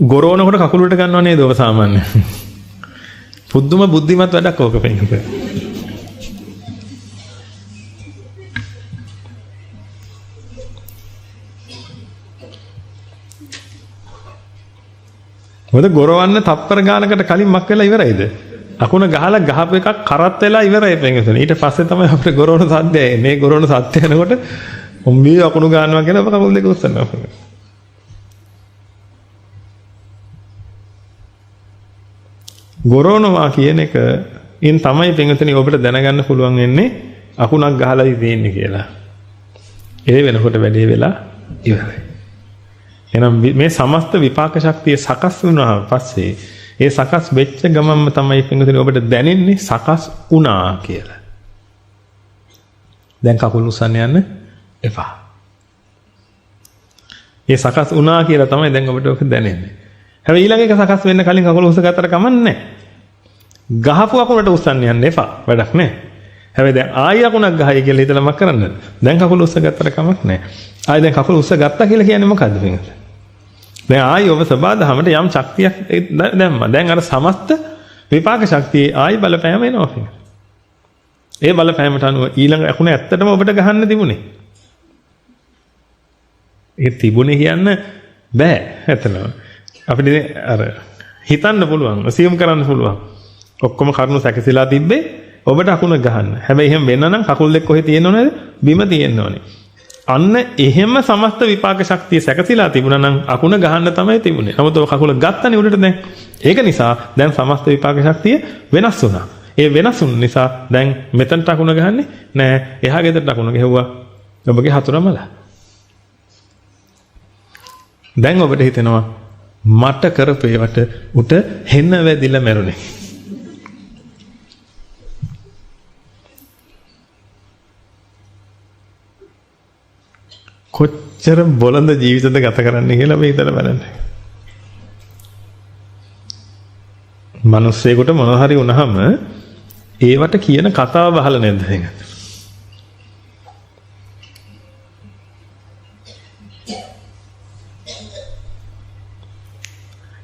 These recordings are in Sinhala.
ගොරවනකොට කකුල උඩට ගන්නව නේද ඔබ සාමාන්‍යයෙන්? පුදුම බුද්ධිමත් වැඩක් ඕක පින්වතුනි. මොකද ගොරවන්න තප්පර ගානකට කලින් මක් වෙලා ඉවරයිද? අකුණ ගහලා ගහපු එකක් කරත් වෙලා ඉවරයි පින්වතුනි. ඊට පස්සේ තමයි අපිට ගොරවන සද්දය එන්නේ. ගොරවන සද්දය එනකොට මේ අකුණු ගන්නවා කියලා අප කකුල් දෙක උස්සනවා. ගොරවනවා කියන එක ඉන් තමයි පින්වතුනි ඔබට දැනගන්න පුළුවන් වෙන්නේ අකුණක් ගහලා ඉඳින්නේ කියලා. ඒ වෙනකොට වැඩේ වෙලා ඉවරයි. එහෙනම් මේ සමස්ත විපාක ශක්තිය සකස් වුණා පස්සේ ඒ සකස් වෙච්ච ගමන්ම තමයි පින්වතුනි ඔබට දැනෙන්නේ සකස් වුණා කියලා. දැන් කකුල් උස්සන්න යන්න එපා. ඒ සකස් වුණා කියලා තමයි දැන් ඔබට ඔක දැනෙන්නේ. හැබැයි ඊළඟ එක සකස් වෙන්න කලින් කකුල උස්සගත්තට කමක් නැහැ. ගහපු අකුණට උස්සන්න යන්න එපා. වැඩක් නැහැ. හැබැයි දැන් ආයෙ අකුණක් ගහයි කියලා හිතලා මක් කරන්නද? දැන් කකුල උස්සගත්තට කමක් නැහැ. ආයෙ දැන් කකුල උස්සගත්තා කියලා කියන්නේ මොකද්ද පින්වතුනි? දැන් ආයෙ ඔබ සබාදහමට යම් ශක්තියක් දැම්මා. දැන් අර සමස්ත විපාක ශක්තියේ ආයෙ බලපෑම එනවා පින්වතුනි. ඒ බලපෑමට අනුව ඊළඟ අකුණ ඇත්තටම ඔබට ගහන්න තිබුණේ. ඒ තිබුණේ කියන්න බෑ ඇත්තටම. අපිට අර හිතන්න පුළුවන්, assume කරන්න පුළුවන්. ඔක්කොම කරුණු සැකසීලා තිබ්බේ ඔබට අකුණ ගහන්න. හැබැයි එහෙම වෙන්න නම් කකුල් දෙක කොහෙද තියෙන්නව නේද? බිම තියෙන්න ඕනේ. අන්න එහෙම සමස්ත විපාක ශක්තිය සැකසීලා තිබුණා නම් අකුණ ගහන්න තමයි තිබුණේ. නමුත් ඔය කකුල ගත්තනේ උඩට දැන්. ඒක නිසා දැන් සමස්ත විපාක ශක්තිය වෙනස් වුණා. ඒ වෙනස් වුන නිසා දැන් මෙතනට අකුණ ගහන්නේ නෑ. එහා ගෙදරට අකුණ ගැහුවා. ඔබගේ හතුරමල. දැන් ඔබට හිතෙනවා මට කරපු ඒවට උට හෙන්න වැදිලා මැරුණේ. කොච්චර බොළඳ ජීවිතද ගත කරන්න කියලා මේ හිතලා බලන්න. මිනිස්සෙකුට මොනවා හරි වුණාම ඒවට කියන කතාව අහලා නැද්ද එහෙනම්?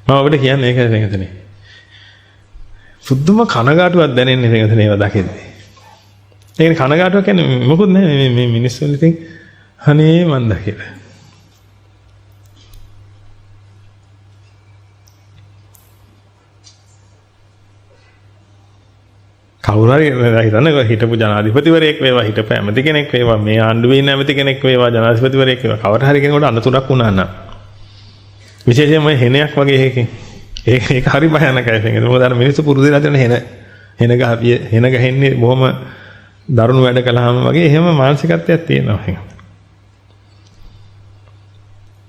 මම ඔබට කියන්නේ ඒකයි වෙනතනේ. සුද්ධම කනගාටුවක් දැනෙන්නේ වෙනතනේ ඒවා දකිද්දී. ඒ කියන්නේ කනගාටුවක් කියන්නේ මොකුත් නැහැ මේ මිනිස්සුන් ඉතින් අනේ මන්ද කියලා. කවුරු හරි හිතන්නේ හිටපු ජනාධිපතිවරයෙක් වේවා හිටපු ඇමති කෙනෙක් වේවා මේ ආණ්ඩුවේ ඉන්න ඇමති කෙනෙක් වේවා ජනාධිපතිවරයෙක් වේවා කවුරු හරි කෙනෙකුට අනතුරක් වුණා නම් විශේෂයෙන්ම හෙනයක් වගේ එකකින් ඒක හරි භයානකයි ඒක. මොකද අර මිනිස්සු පුරුදු වෙලා තියෙන හෙන ගහන්නේ බොහොම දරුණු වැඩ කළාම වගේ එහෙම මානසිකත්වයක් තියෙනවා ඒක.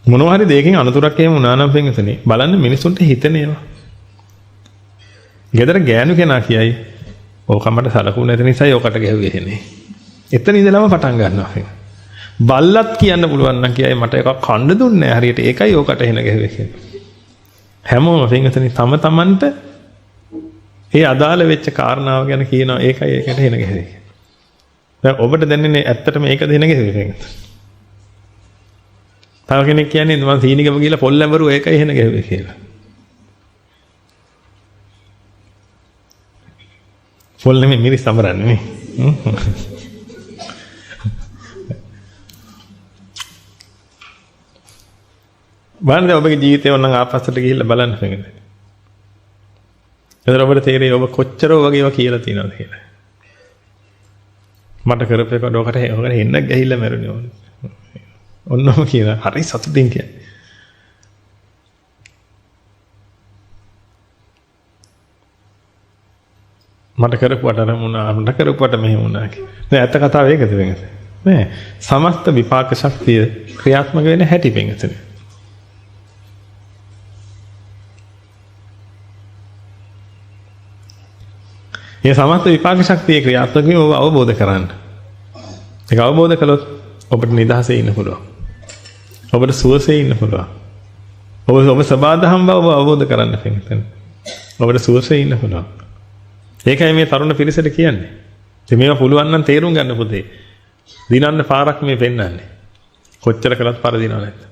මොනවා හරි දෙයකින් අනතුරක් එහෙම වුණා නම් පින්වතුනි බලන්න මිනිසුන්ට හිතෙනවා. ගෙදර ගෑනු කෙනා කියයි ඕකමට සලකුණු නැති නිසායි ඕකට ගැහුවේ එන්නේ. එතන ඉඳලම පටන් ගන්නවා. බල්ලත් කියන්න පුළුවන් නම් කියයි මට එකක් කන්න දුන්නේ නැහැ හරියට ඒකයි ඕකට එන ගැහුවේ කියලා. හැමෝම පින්වතුනි තම තමන්ට ඒ අදාළ වෙච්ච කාරණාව ගැන කියනවා ඒකයි ඒකට එන ගැහුවේ. දැන් ඔබට දැනෙන්නේ ඇත්තටම ඒකද එන ගැහුවේ පින්වතුනි. තව කෙනෙක් කියන්නේ මම සීනිගම ගිහලා පොල් ලැබරුවා ඒකයි එහෙන ගැහුවේ කියලා. පොල් නෙමෙයි මිරිස් සමරන්නේ නේ. බලන්න ඔබගේ ජීවිතේ ඕනනම් ආපස්සට ගිහිල්ලා බලන්න වෙන්නේ. එතන ඔබට තේරෙයි ඔබ කොච්චර වගේව කියලා තියෙනවද කියලා. මට කරපේකට ඔකට හෙන්න ගිහිල්ලා මැරුණේ ඕනේ. ඔන්නම කියන හරි සතුටින් කියන්නේ. මට කරපුවට අර වුණා මට කරපුවට මෙහෙම වුණා කියලා. දැන් ඇත්ත කතාව ඒකද වෙන්නේ? නෑ. සමස්ත විපාක ශක්තිය ක්‍රියාත්මක වෙන හැටි වෙන්නේ. මේ සමස්ත විපාක ශක්තිය ක්‍රියාත්මක වීම ඔබ අවබෝධ කරගන්න. ඒක අවබෝධ කළොත් ඔබට නිදහසේ ඉන්න පුළුවන්. ඔබට සුවසේ ඉන්න පුළුවන්. ඔබ සබාදහම් බව අවබෝධ කරන්න පිටින්. ඔබට සුවසේ ඉන්න පුළුවන්. ඒකයි මේ තරුණ පිරිසට කියන්නේ. ඉතින් මේවා පුළුවන් නම් තේරුම් ගන්න පුතේ. දිනන්න පාරක් මේ පෙන්නන්නේ. කොච්චර කළත් පාර දිනව නැත්නම්.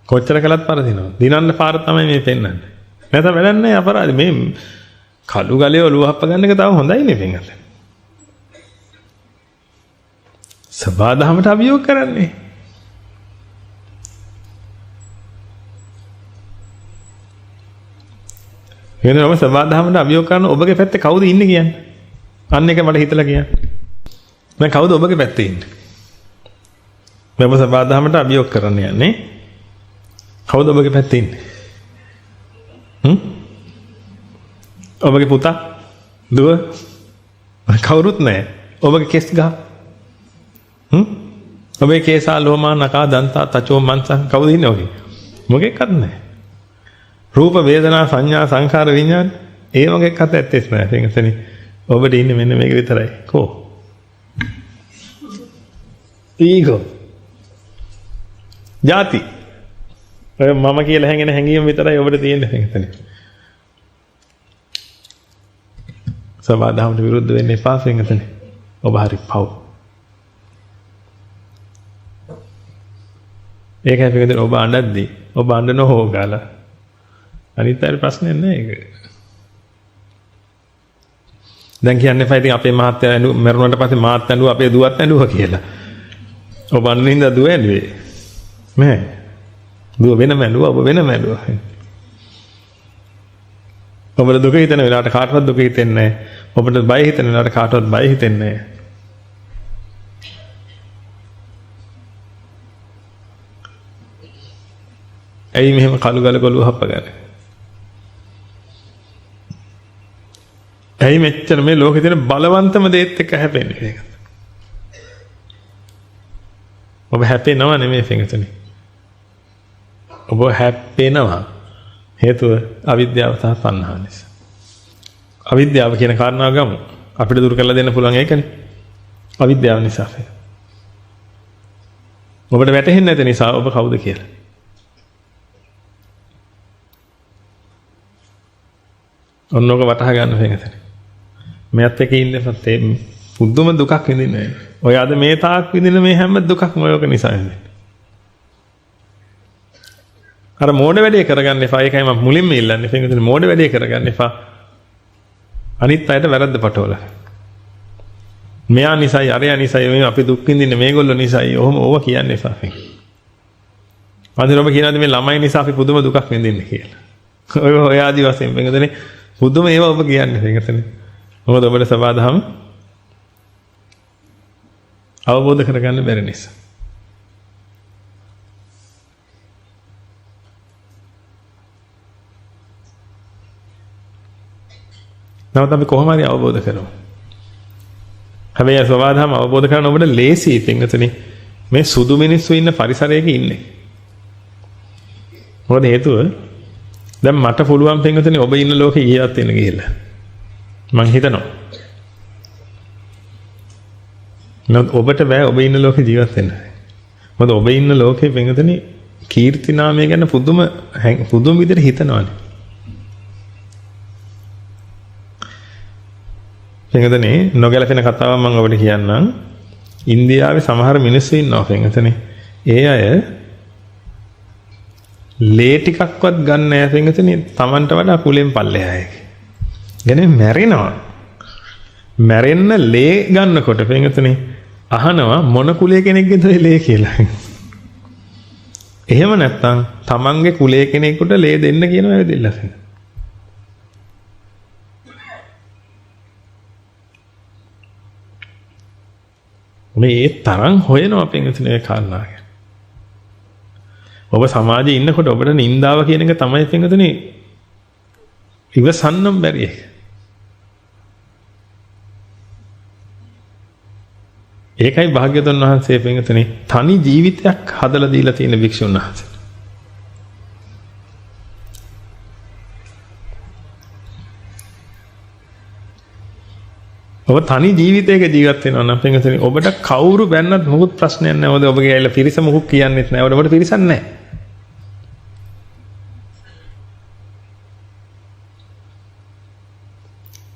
කොච්චර කළත් පරදිනවා. දිනන්න පාර තමයි මේ පෙන්වන්නේ. නැත්නම් වැඩක් නැහැ අපරාධ මේ කළු ගලේ ඔලුව හප්ප ගන්න එක තව හොඳයි නේ පෙන්වන්න. සබාදහමට අභියෝග කරන්නේ. එහෙනම් ඔබ සබාදහමට අභියෝග කරන ඔබගේ පැත්තේ කවුද ඉන්නේ කියන්නේ? අන්න එක මට හිතලා කියන්න. මම කවුද ඔබගේ පැත්තේ ඉන්නේ? මම සබාදහමට අභියෝග කරන්න යන්නේ. කවුද ඔබගේ පැත්තේ ඉන්නේ? ඔබගේ පුතා? දුව? කවුරුත් නැහැ. ඔබගේ කෙස් ගහ. ඔබේ කේසා ලෝමා නකා දන්තා තචෝ මන්සං කවුද ඉන්නේ ඔගේ? මොකෙක්වත් නැහැ. රූප වේදනා සංඥා සංඛාර විඥාන ඒ මොකෙක්වත් ඇත්තෙත් නැහැ. එතනදී ඔබට ඉන්නේ මෙන්න මේක විතරයි. කෝ? ඊගෝ. ಜಾති. මම කියලා හැංගෙන හැංගීම විතරයි ඔබට තියෙන්නේ එතනදී. සබාදහමට විරුද්ධ වෙන්න එපා එතනදී. ඔබ හරි පව්. ඒකයි පිටින් ඔබ අඬද්දී ඔබ අඬන හොගාලා අනිත් අය ප්‍රශ්නයක් නෑ ඒක. දැන් කියන්නේ ෆයිටින් අපේ මහත්තයා මරුණාට පස්සේ මාත් ඇඬුවා අපේ දුවත් ඇඬුවා කියලා. ඔබ අඬනින්ද දුව ඇඬුවේ. නෑ. දුව වෙනම ඇඬුවා ඔබ වෙනම ඇඬුවා. ඔබට දුක හිතෙන වෙලාවට කාටවත් දුක හිතෙන්නේ නෑ. ඔබට බය හිතෙන වෙලාවට කාටවත් බය හිතෙන්නේ නෑ. ඇයි මෙහෙම කළු ගල ගොළුව හප්පගන්නේ? ඇයි මෙච්චර මේ ලෝකේ තියෙන බලවන්තම දේත් එක්ක හැපෙන්නේ මේක? ඔබ හැපෙනව නෙමෙයි පිටුනේ. ඔබ හැපෙනවා හේතුව අවිද්‍යාව සහ තණ්හාව නිසා. අවිද්‍යාව කියන කාරණාව ගමු. අපිට දුරු කරලා දෙන්න පුළුවන් ඒකනේ. අවිද්‍යාව නිසා. ඔබට වැටහෙන්නේ නැති නිසා ඔබ කවුද කියලා. ඔන්නෝක වටහා ගන්න වෙනතන. මෙයත් එක ඉන්නපත් ඒ පුදුම දුකක් විඳින්නේ. ඔය අද මේ තාක් විඳින මේ හැම දුකක්ම ඔයක නිසා වෙන්නේ. අර මෝඩ වැඩේ කරගන්න එපා. ඒකයි මම මුලින්ම ඉල්ලන්නේ. පිටින් මෝඩ වැඩේ කරගන්න එපා. අනිත් අයට වැරද්ද පටවල. මෙයා නිසායි අරයා නිසායි මේ අපි දුක් විඳින්නේ මේගොල්ලෝ නිසායි. ඔහොම ඕව කියන්න එපා. අද ඔබ කියනවාද මේ ළමයි නිසා අපි පුදුම දුකක් විඳින්නේ කියලා. ඔය ආදි වශයෙන් පිටින් පුදුම ඒවා ඔබ කියන්නේ ඒකතනේ. මොකද ඔබට සබාදහම අවබෝධ කරගන්න බැරි නිසා. නැවත අපි කොහොම හරි අවබෝධ කරමු. හැබැයි සබාදහම අවබෝධ කරගන්න ඔබට ලේසි පිටින් මේ සුදු මිනිස්සු ඉන්න පරිසරයක ඉන්නේ. මොකද හේතුව දැන් මට පුළුවන් පින්වතුනි ඔබ ඉන්න ලෝකේ ජීවත් වෙන්න ගිහිල්ලා. මං හිතනවා. නමුත් ඔබට බෑ ඔබ ඉන්න ලෝකේ ජීවත් වෙන්න. මොකද ඔබ ඉන්න ලෝකේ පින්වතුනි කීර්ති නාමය ගැන පුදුම විදිහට හිතනවානේ. පින්වතුනි නොගැලපෙන කතාවක් මම ඔබට කියන්නම්. ඉන්දියාවේ සමහර මිනිස්සු ඉන්නවා පින්වතුනි. ඒ අය ලේ ටිකක්වත් ගන්න නැහැ පින්වතුනි Tamanට වඩා කුලෙන් පල්ලෙහායක. කියන්නේ මැරෙනවා. මැරෙන්න ලේ ගන්නකොට පින්වතුනි අහනවා මොන කුලයේ කෙනෙක්ගේද ලේ කියලා. එහෙම නැත්නම් Tamanගේ කුලයේ කෙනෙකුට ලේ දෙන්න කියනවා ඇවිදilla. මේ තරම් හොයනවා පින්වතුනි ඒ කාරණා. ඔබ සමාජයේ ඉන්නකොට ඔබට නින්දාව කියන එක තමයි පින්වතුනි ඉවසන්නම් බැරි එක. ඒකයි භාග්‍යවතුන් වහන්සේ පින්වතුනි තනි ජීවිතයක් හදලා දීලා තියෙන භික්ෂුන් වහන්සේ. ඔබ තනි ජීවිතයක ජීවත් වෙනවා නම් පින්වතුනි ඔබට කවුරු බැන්නත් මොකුත් ප්‍රශ්නයක් නැහැ. මොකද ඔබගේ ඇයිලා පිරිස මොකුත් කියන්නේත් නැහැ. ඔබට පිරිසක් නැහැ.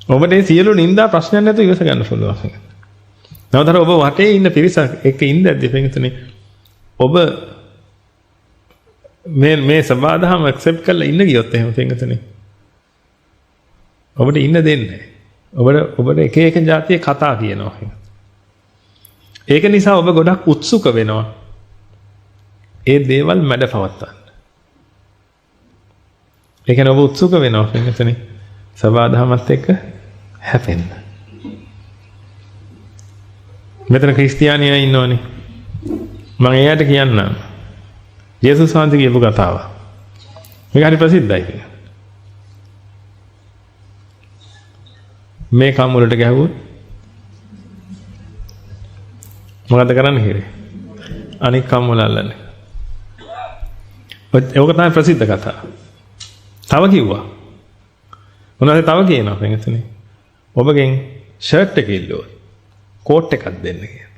ඔබට මේ සියලු නිന്ദා ප්‍රශ්නයක් නැතුව ඉවස ගන්න පුළුවන්. නවතර ඔබ වටේ ඉන්න පිරිසක් එක්ක ඉඳද්දී පින්වතුනි ඔබ මේ සබාධම ඇක්සෙප්ට් කරලා ඉන්න ගියොත් එහෙම පින්වතුනි. ඔබට ඉන්න දෙන්නේ. ඔබට එක එක જાතියේ කතා කියනවා. ඒක නිසා ඔබ ගොඩක් උත්සුක වෙනවා. ඒ දේවල් මැඩ පවත්තන්න. ඒ කියන්නේ ඔබ උත්සුක වෙනවා පින්වතුනි. සබාධමත් එක්ක හැපෙන්න. මෙතන ක්‍රිස්තියානියා ඉන්නවනේ. මම එයාට කියන්නම්. යේසුස් වහන්සේ කියපු කතාව. මේක හරි ප්‍රසිද්ධයි. මේ කම් වලට ගැහුවොත් මොකද කරන්න හිරේ? අනික් කම් වල අල්ලන්නේ. ඒක තමයි ප්‍රසිද්ධ කතාව. තව කිව්වා. මොනවද තව කියනවා පින්වතුනි? ඔබගෙන් ෂර්ට් එක ඉල්ලුවොත් කෝට් එකක් දෙන්න කියලා.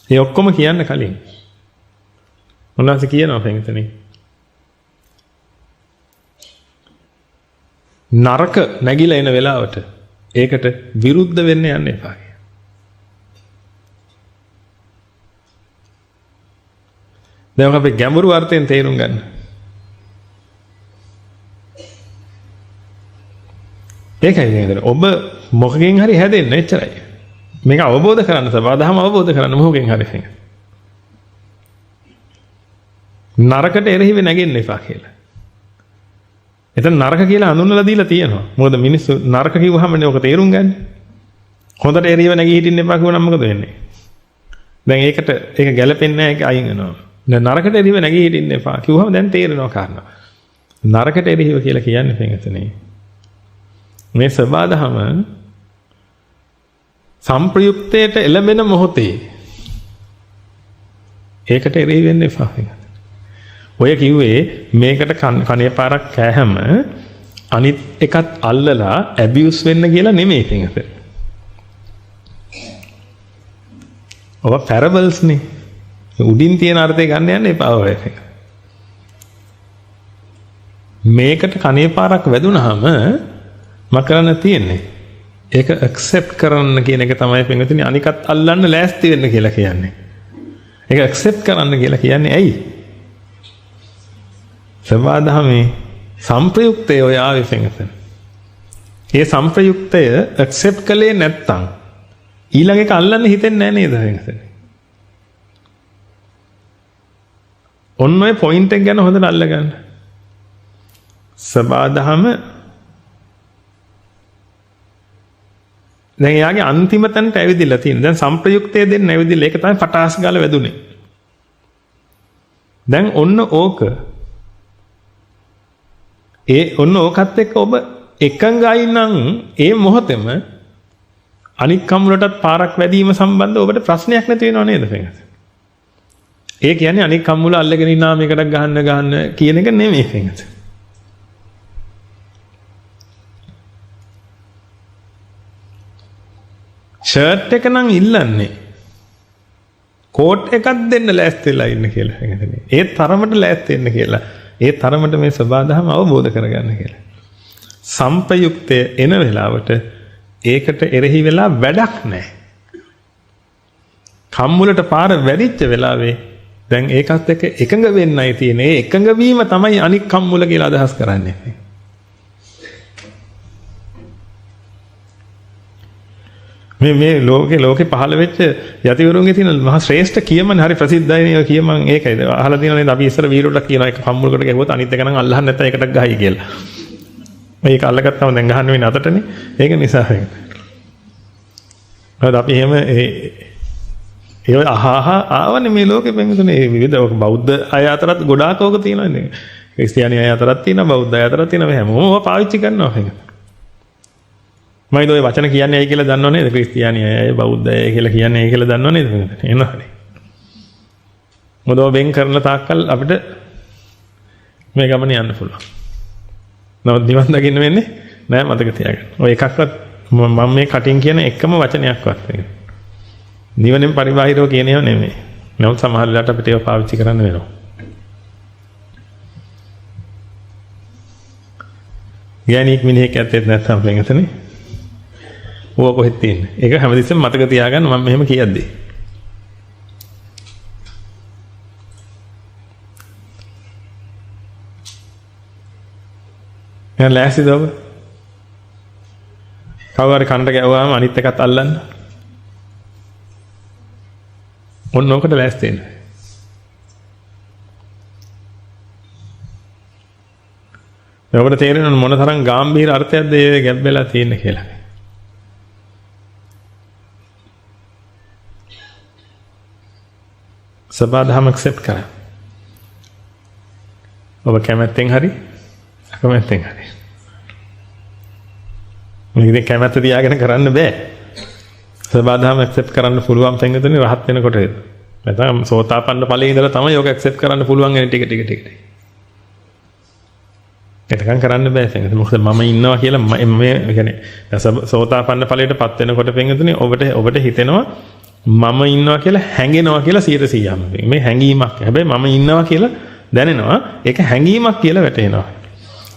ඒ ඔක්කොම කියන්න කලින් මොනවද කියනවා පින්වතුනි? නරක නැగిලා එන වෙලාවට ඒකට විරුද්ධ වෙන්න යන්න එපා කියලා. දැන් අපි ගැඹුරු අර්ථයෙන් තේරුම් ගන්න. ඒකයි නේද? ඔබ මොකකින් හරි හැදෙන්න එච්චරයි. මේක අවබෝධ කරගන්න සබාධම අවබෝධ කරගන්න මොකකින් හරි ෆින්. නරකට එරෙහිව නැගෙන්න එපා කියලා. එතන නරක කියලා හඳුන්වලා දීලා තියෙනවා. මොකද මිනිස්සු නරක කිව්වහමනේ ඔක තේරුම් ගන්න. හොඳට එරෙහිව නැගී හිටින්න එපා කිව්වනම් මොකද වෙන්නේ? දැන් ඒක ගැලපෙන්නේ නැහැ. ඒක අයින් වෙනවා. දැන් නරකට එරෙහිව නැගී හිටින්න එපා කිව්වහම දැන් තේරෙනවා කාරණා. නරකට එරෙහිව කියලා කියන්නේ පින්වතුනි. මේ සබාධම සම්ප්‍රයුක්තයට එළඹෙන මොහොතේ ඒකට එරෙහි වෙන්න එපා. ඔය කිව්වේ මේකට කණේ පාරක් කෑහම අනිත් එකත් අල්ලලා ඇබියුස් වෙන්න කියලා නෙමෙයි පින්වත. ඔබ පැරබල්ස් නේ. උඩින් තියෙන අර්ථය ගන්න යන්න එපා ඔය. මේකට කණේ පාරක් වැදුනහම මම කරන්න තියෙන්නේ ඒක ඇක්සෙප්ට් කරන්න කියන එක තමයි පින්වතුනි අනිකත් අල්ලන්න ලෑස්ති වෙන්න කියලා කියන්නේ. ඒක ඇක්සෙප්ට් කරන්න කියලා කියන්නේ ඇයි? සබාධමේ සම්ප්‍රයුක්තය ඔය ආවේ පින්වතුනි. ඒ සම්ප්‍රයුක්තය ඇක්සෙප්ට් කළේ නැත්තම් ඊළඟ එක අල්ලන්න හිතෙන්නේ නැහැ නේද පින්වතුනි? ඔන්න ඔය පොයින්ට් එක ගැන හොඳට අල්ලගන්න. සබාධම දැන් එයාගේ අන්තිම තැනට ඇවිදilla තියෙනවා. දැන් සම්ප්‍රයුක්තය දෙන්න ඇවිදilla. ඒක තමයි පටාස් ගාලා වැදුනේ. දැන් ඔන්න ඕකත් එක්ක ඔබ එකඟයි නම් ඒ මොහොතේම අනික් කම් වලටත් පාරක් වැදීම සම්බන්ධව ඔබට ප්‍රශ්නයක් නැති වෙනව නේද පින්වත්? ඒ කියන්නේ අනික් කම් වල අල්ලගෙන ඉන්නා මේකට ගහන්න කියන එක නෙමෙයි පින්වත්. ෂර්ට් එක නම් ඉල්ලන්නේ කෝට් එකක් දෙන්න ලෑස්ති වෙලා ඉන්න කියලා පින්වතුනි. ඒ තරමට ලෑස්ති වෙන්න කියලා. ඒ තරමට මේ සබාධම අවබෝධ කරගන්න කියලා. සම්ප්‍රයුක්තය එන වෙලාවට ඒකට එරෙහි වෙලා වැඩක් නැහැ. කම්මුලට පාර වැඩිච්ච වෙලාවේ දැන් ඒකත් එක්ක එකඟ වෙන්නයි තියෙන්නේ. ඒ එකඟ වීම තමයි අනික් කම්මුල කියලා අදහස් කරන්නේ. මේ ලෝකේ පහළ වෙච්ච යතිවරුන්ගේ තියෙන මහා ශ්‍රේෂ්ඨ කියමන හරි ප්‍රසිද්ධයි නේ. කියමන් ඒකයි. අහලා තියෙනවා නේද? අපි ඉස්සර වීරොට කියනවා එක කම්මුලකට ගැහුවොත් අනිත් එක නම් අල්ලන්න නැත්නම් ඒකට ගහයි කියලා. මේක අල්ලගත්තම දැන් ගහන්න වෙන අතටනේ. ඒක නිසා ඒක. හරිද? අපි එහෙම ඒ ආවනේ මේ ලෝකෙ පින්වතුනි. විවිධ බෞද්ධ අය අතරත් ගොඩාක් ඕක තියෙනවා නේ. ක්‍රිස්තියානි අය අතරත් තියෙනවා, බෞද්ධ අය අතරත් තියෙනවා. හැමෝම පාවිච්චි කරනවා ඒක. මම ඔය වචන කියන්නේ ඇයි කියලා දන්නව නේද? ක්‍රිස්තියානි අය, බෞද්ධ අය කියලා කියන්නේ ඇයි කියලා දන්නව නේද? එනවනේ. මොකද වෙන් කරන තාක්කල් අපිට මේ ගමන යන්න පුළුවන්. නමුත් නිවන් දකින්න වෙන්නේ නෑ මතක තියාගන්න. ඔය එකක්වත් මම මේ කටින් කියන එකම වචනයක්වත් නෙවෙයි. නිවනෙන් පරිබාහිරව කියන ඒවා නෙමෙයි. නමුත් සමහර වෙලාවට අපිට ඒවා පාවිච්චි කරන්න වෙනවා. ගෑණික් මිනිහෙක් ඇත්තෙත් නැත්නම් වෙනතනේ. ඕක කොහෙද තියෙන්නේ? ඒක හැමතිස්සෙම මතක තියාගන්න මම මෙහෙම කියද්දී. එහෙනම් ලෑස්තිද ඔබ? කවුරු හරි කනට ගැවුවාම අනිත් එකත් අල්ලන්න. ඔන්න ඔකට ලෑස්ති වෙන්න. ඔබට තේරෙනවද මොන තරම් ගැඹීර අර්ථයක්ද මේ ගැප් වෙලා තියෙන්නේ කියලා. සබාධම ඇක්සෙප්ට් කරා. ඔබ කැමැත්තෙන් හරි අකමැත්තෙන් හරි. මේක කැමැත්ත තියාගෙන කරන්න බෑ. සබාධම ඇක්සෙප්ට් කරන්න පුළුවන් තැනකදී රහත් වෙනකොට නැත්නම් සෝතාපන්න ඵලයේ ඉඳලා තමයි ඔක ඇක්සෙප්ට් කරන්න පුළුවන් වෙන ටික. එතකන් කරන්න බෑ සංගත. මොකද මම ඉන්නවා කියලා මේ කියන්නේ සෝතාපන්න ඵලයටපත් වෙනකොට පෙන්ගතුනේ ඔබට හිතෙනවා මම ඉන්නවා කියලා හැඟෙනවා කියලා 100%ම. මේ හැඟීමක්. හැබැයි මම ඉන්නවා කියලා දැනෙනවා. ඒක හැඟීමක් කියලා වැටහෙනවා.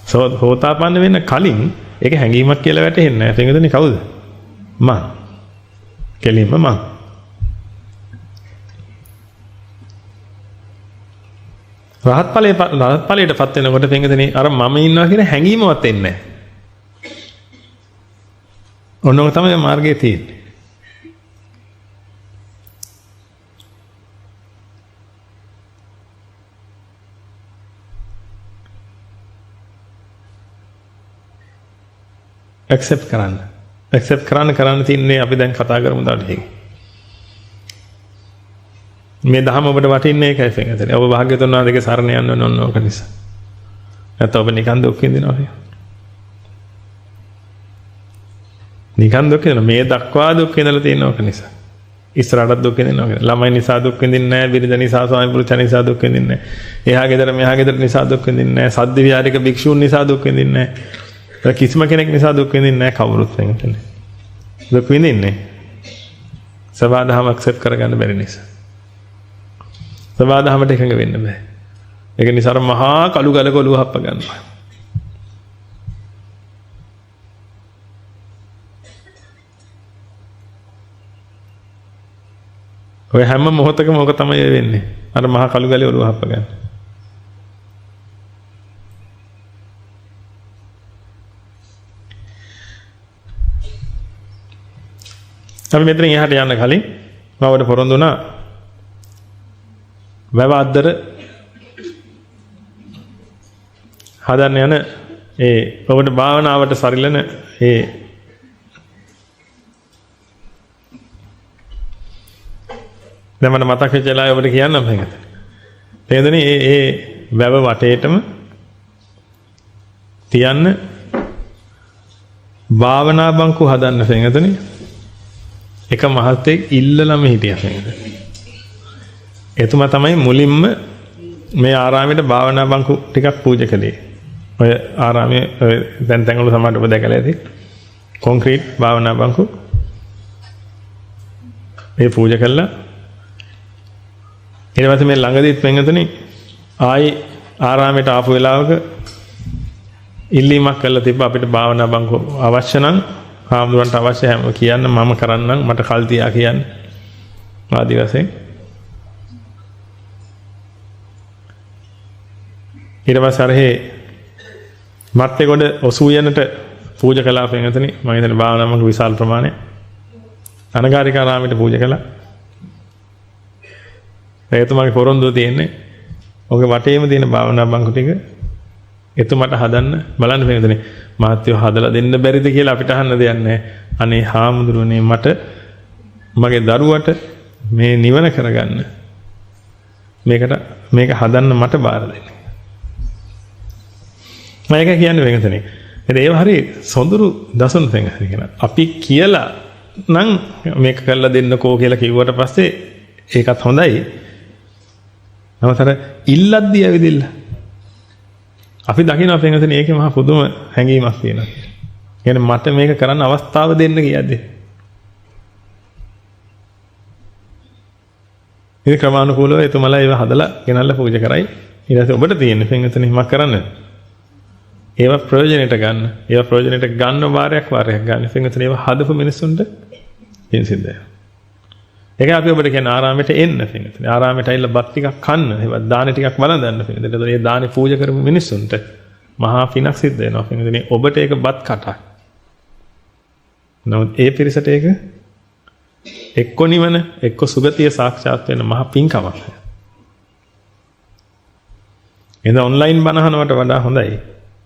සෝතාපන්න වෙන්න කලින් ඒක හැඟීමක් කියලා වැටහෙන්නේ නැහැ. පෙන්ගතුනේ කවුද? මං. කෙලින්ම මං. රහත් ඵලයටපත් වෙනකොට පෙන්ගතුනේ අර මම ඉන්නවා කියන හැඟීමවත් එන්නේ නැහැ. ඔන්නෝක තමයි මාර්ගයේ තියෙන්නේ. accept කරන්න තියන්නේ අපි දැන් කතා කරමු දාට. මේ දහම ඔබට වටින්නේ ඒකයි පෙන්ගතුනේ. ඔබ භාග්‍යවතුන් වහන්සේගේ සරණ යන්න ඕන ඕක නිසා. නැත්නම් ඔබ නිකන් දුක් විඳිනවා. නිකන් දුක් විඳිනවා. මේ දක්වා දුක් විඳලා තියෙන ඕක නිසා. ඉස්සරහට දුක් විඳිනවා. ළමයි නිසා දුක් විඳින්නේ නැහැ. බිරිඳ නිසා, ස්වාමි පුරුෂයා නිසා දුක් විඳින්නේ නැහැ. එහා ගෙදර මෙහා ගෙදර නිසා දුක් විඳින්නේ නැහැ. සද්ද විහාරික භික්ෂූන් නිසා දුක් විඳින්නේ නැහැ. කිසිම කෙනෙක් නිසා දුක් විඳින්නේ නැහැ කවුරුත් පෙන්ගතුනේ. දුක් විඳින්නේ සබාධම accept කරගන්න බැරි නිසා. සබාධමට එකඟ වෙන්න බෑ. ඒක නිසා මහා කළු ගලක ඔලුව හප්ප ගන්නවා. ඔය හැම මොහොතකම ඕක තමයි වෙන්නේ. අර මහා කළු ගලේ ඔලුව හප්ප ගන්න. අපි මෙතනින් එහාට යන්න කලින් මම ඔබට පොරොන්දු වුණා වැව අද්දර හදන්න යන ඔබට භාවනාවට සරිලන දැන් මට මතක් වෙච්ච වෙලාවේ ඔබට කියන්නම් මේකට. තේරෙන්නේ වැව වටේටම තියන්න භාවනා බංකු හදන්න පෙන්ගතුනේ. එක මහත්තයෙක් ඉල්ලලම හිටියා පෙන්ගතුනේ. එතුමා තමයි මුලින්ම මේ ආරාමයට භාවනා බංකු ටිකක් පූජා කළේ. ඔය ආරාමයේ දැන් තැන්වල සමහරට ඔබ දැකලා ඇති. කොන්ක්‍රීට් භාවනා බංකු. මේ පූජා කළා. ඊට පස්සේ මේ ළඟදීත් පෙන්ගතුනේ ආයි ආරාමයට ආපු වෙලාවක ඉල්ලීමක් කළා තිබ්බ අපිට භාවනා බංකු අවශ්‍ය නම් හාමුදුරන්ට අවශ්‍ය හැම කියන්න මම කරන්නම් මට කල් තියා කියන්න. ආදි වශයෙන් ඊට පස්සේ අර මත්තේ කොට ඔසුයනට පූජා කළා පෙන්ගතුනේ. මම හිතන්නේ භාවනා බංකු විශාල ප්‍රමාණයක් අනගාരികാරාමයට පූජා කළා. එතුමාගේ පොරොන්දුව තියෙන්නේ ඔගේ වටේම තියෙන භාවනා බංකු ටික එතුමාට හදන්න බලන්න පෙන්ගතුනේ. මහත්යෝ හදලා දෙන්න බැරිද කියලා අපිට අහන්න දෙයක් නැහැ. අනේ හාමුදුරනේ මට මගේ දරුවට මේ නිවන කරගන්න මේක හදන්න මට බාර දෙන්න. මම ඒක කියන්නේ පෙන්ගතුනේ. ඒව හරි සොඳුරු දසුන් පෙන්ගතුනේ කියන. අපි කියලා නම් මේක කරලා දෙන්නකෝ කියලා කිව්වට පස්සේ ඒකත් හොඳයි. නමුත් ඉල්ලද්දී ඇවිදින්න. අපි දකිනවා පෙන්ගතුනේ ඒකේ මහා පුදුම හැඟීමක් තියෙනවා. කියන්නේ මට මේක කරන්න අවස්ථාව දෙන්න කියද්දී. ඉතින් ක්‍රමානුකූලව එතුමලා ඒව හදලා ගෙනල්ලා පූජා කරයි. ඊට පස්සේ ඔබට තියෙන්නේ පෙන්ගතුනේ මක් කරන්න. ඒව ප්‍රයෝජනෙට ගන්න. ඒව ප්‍රයෝජනෙට ගන්න වාරයක් ගන්න. පෙන්ගතුනේ ඒව හදපු මිනිස්සුන්ට පින් සිද්ධ වෙනවා. ඒක අපි ඔබට කියන ආරාමයට එන්න පෙන්ගතුනේ. ආරාමයට ඇවිල්ලා බත් ටිකක් කන්න, ඒවත් දාන ටිකක් වළඳන්න පෙන්ගතුනේ. ඒ දානේ පූජා කරපු මිනිස්සුන්ට මහා පිනක් සිද්ධ වෙනවා. පින්වතුනි ඔබට ඒක බත් කටක්. නමුත් ඒ පිරිසට ඒක එක්ක නිවන එක්ක සුගතිය සාක්ෂාත් වෙන මහා පින්කමක්. එද ඔන්ලයින් බණ අහනවට වඩා හොඳයි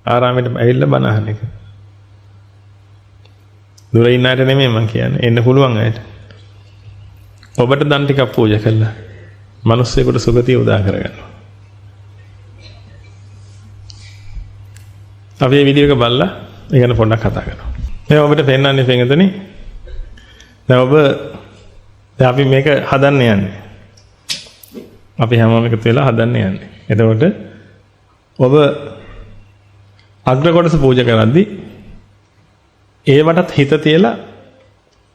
ආරාමයට ඇවිල්ලා බණ අහන එක. දුර ඉන්න අයට නෙමෙයි මම කියන්නේ. එන්න පුළුවන් අයට. ඔබට දන් ටිකක් පූජා කළා. මිනිස්සෙකුට සුගතිය උදා කරගන්නවා. අපි මේ වීඩියෝ එක බලලා ඒ ගැන පොඩ්ඩක් කතා කරමු. මම ඔබට පෙන්නන්නේ පින්වතුනි. දැන් අපි මේක හදන්න යන්නේ. අපි හැමෝම එකතු වෙලා හදන්න යන්නේ. එතකොට ඔබ අග්‍ර කොටස පූජා කරද්දී ඒවටත් හිත තියලා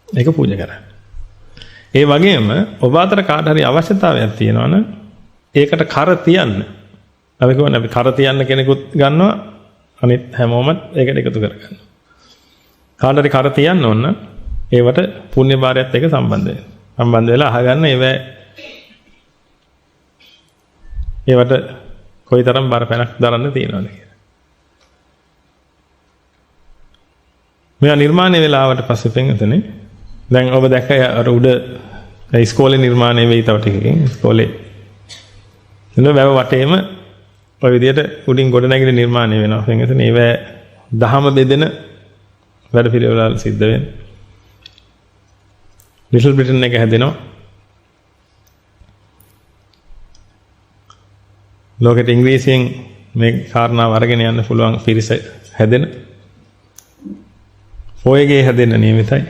ඒක පූජා කරන්න. ඒ වගේම ඔබ අතර කාට හරි අවශ්‍යතාවයක් තියෙනවා නම් ඒකට කර තියන්න. අපි කියන්නේ අපි කර තියන්න කෙනෙකුත් ගන්නවා අනිත් හැමෝම ඒකට එකතු කරගන්නවා. කාට හරි කර තියන්න ඕන ඒවට පුණ්‍ය භාරයත් එක්ක සම්බන්ධ වෙනවා. සම්බන්ධ වෙලා අහගන්න ඒවට කොයිතරම් බරපැනක් දරන්න තියෙනවද කියලා. මෙයා නිර්මාණය වෙලාවට පස්සේ පින්වතුනි දැන් ඔබ දැක්ක අර උඩ ඉස්කෝලේ නිර්මාණය වෙයි තව ටිකකින් ඉස්කෝලේ එන වැව වටේම ඔය විදිහට උඩින් ගොඩ නැගිලි නිර්මාණය වෙනවා පින්වතුනි ඒව දහම බෙදෙන වැඩ පිළිවෙල සිද්ධ වෙනවා. ලිටල් බ්‍රිටන් එක හැදෙනවා. ලෝකෙට ඉංග්‍රීසියෙන් මේ කාරණාව අරගෙන යන්න පුළුවන් පිරිස හැදෙන. ඔයගේ හැදෙන්න නියමිතයි.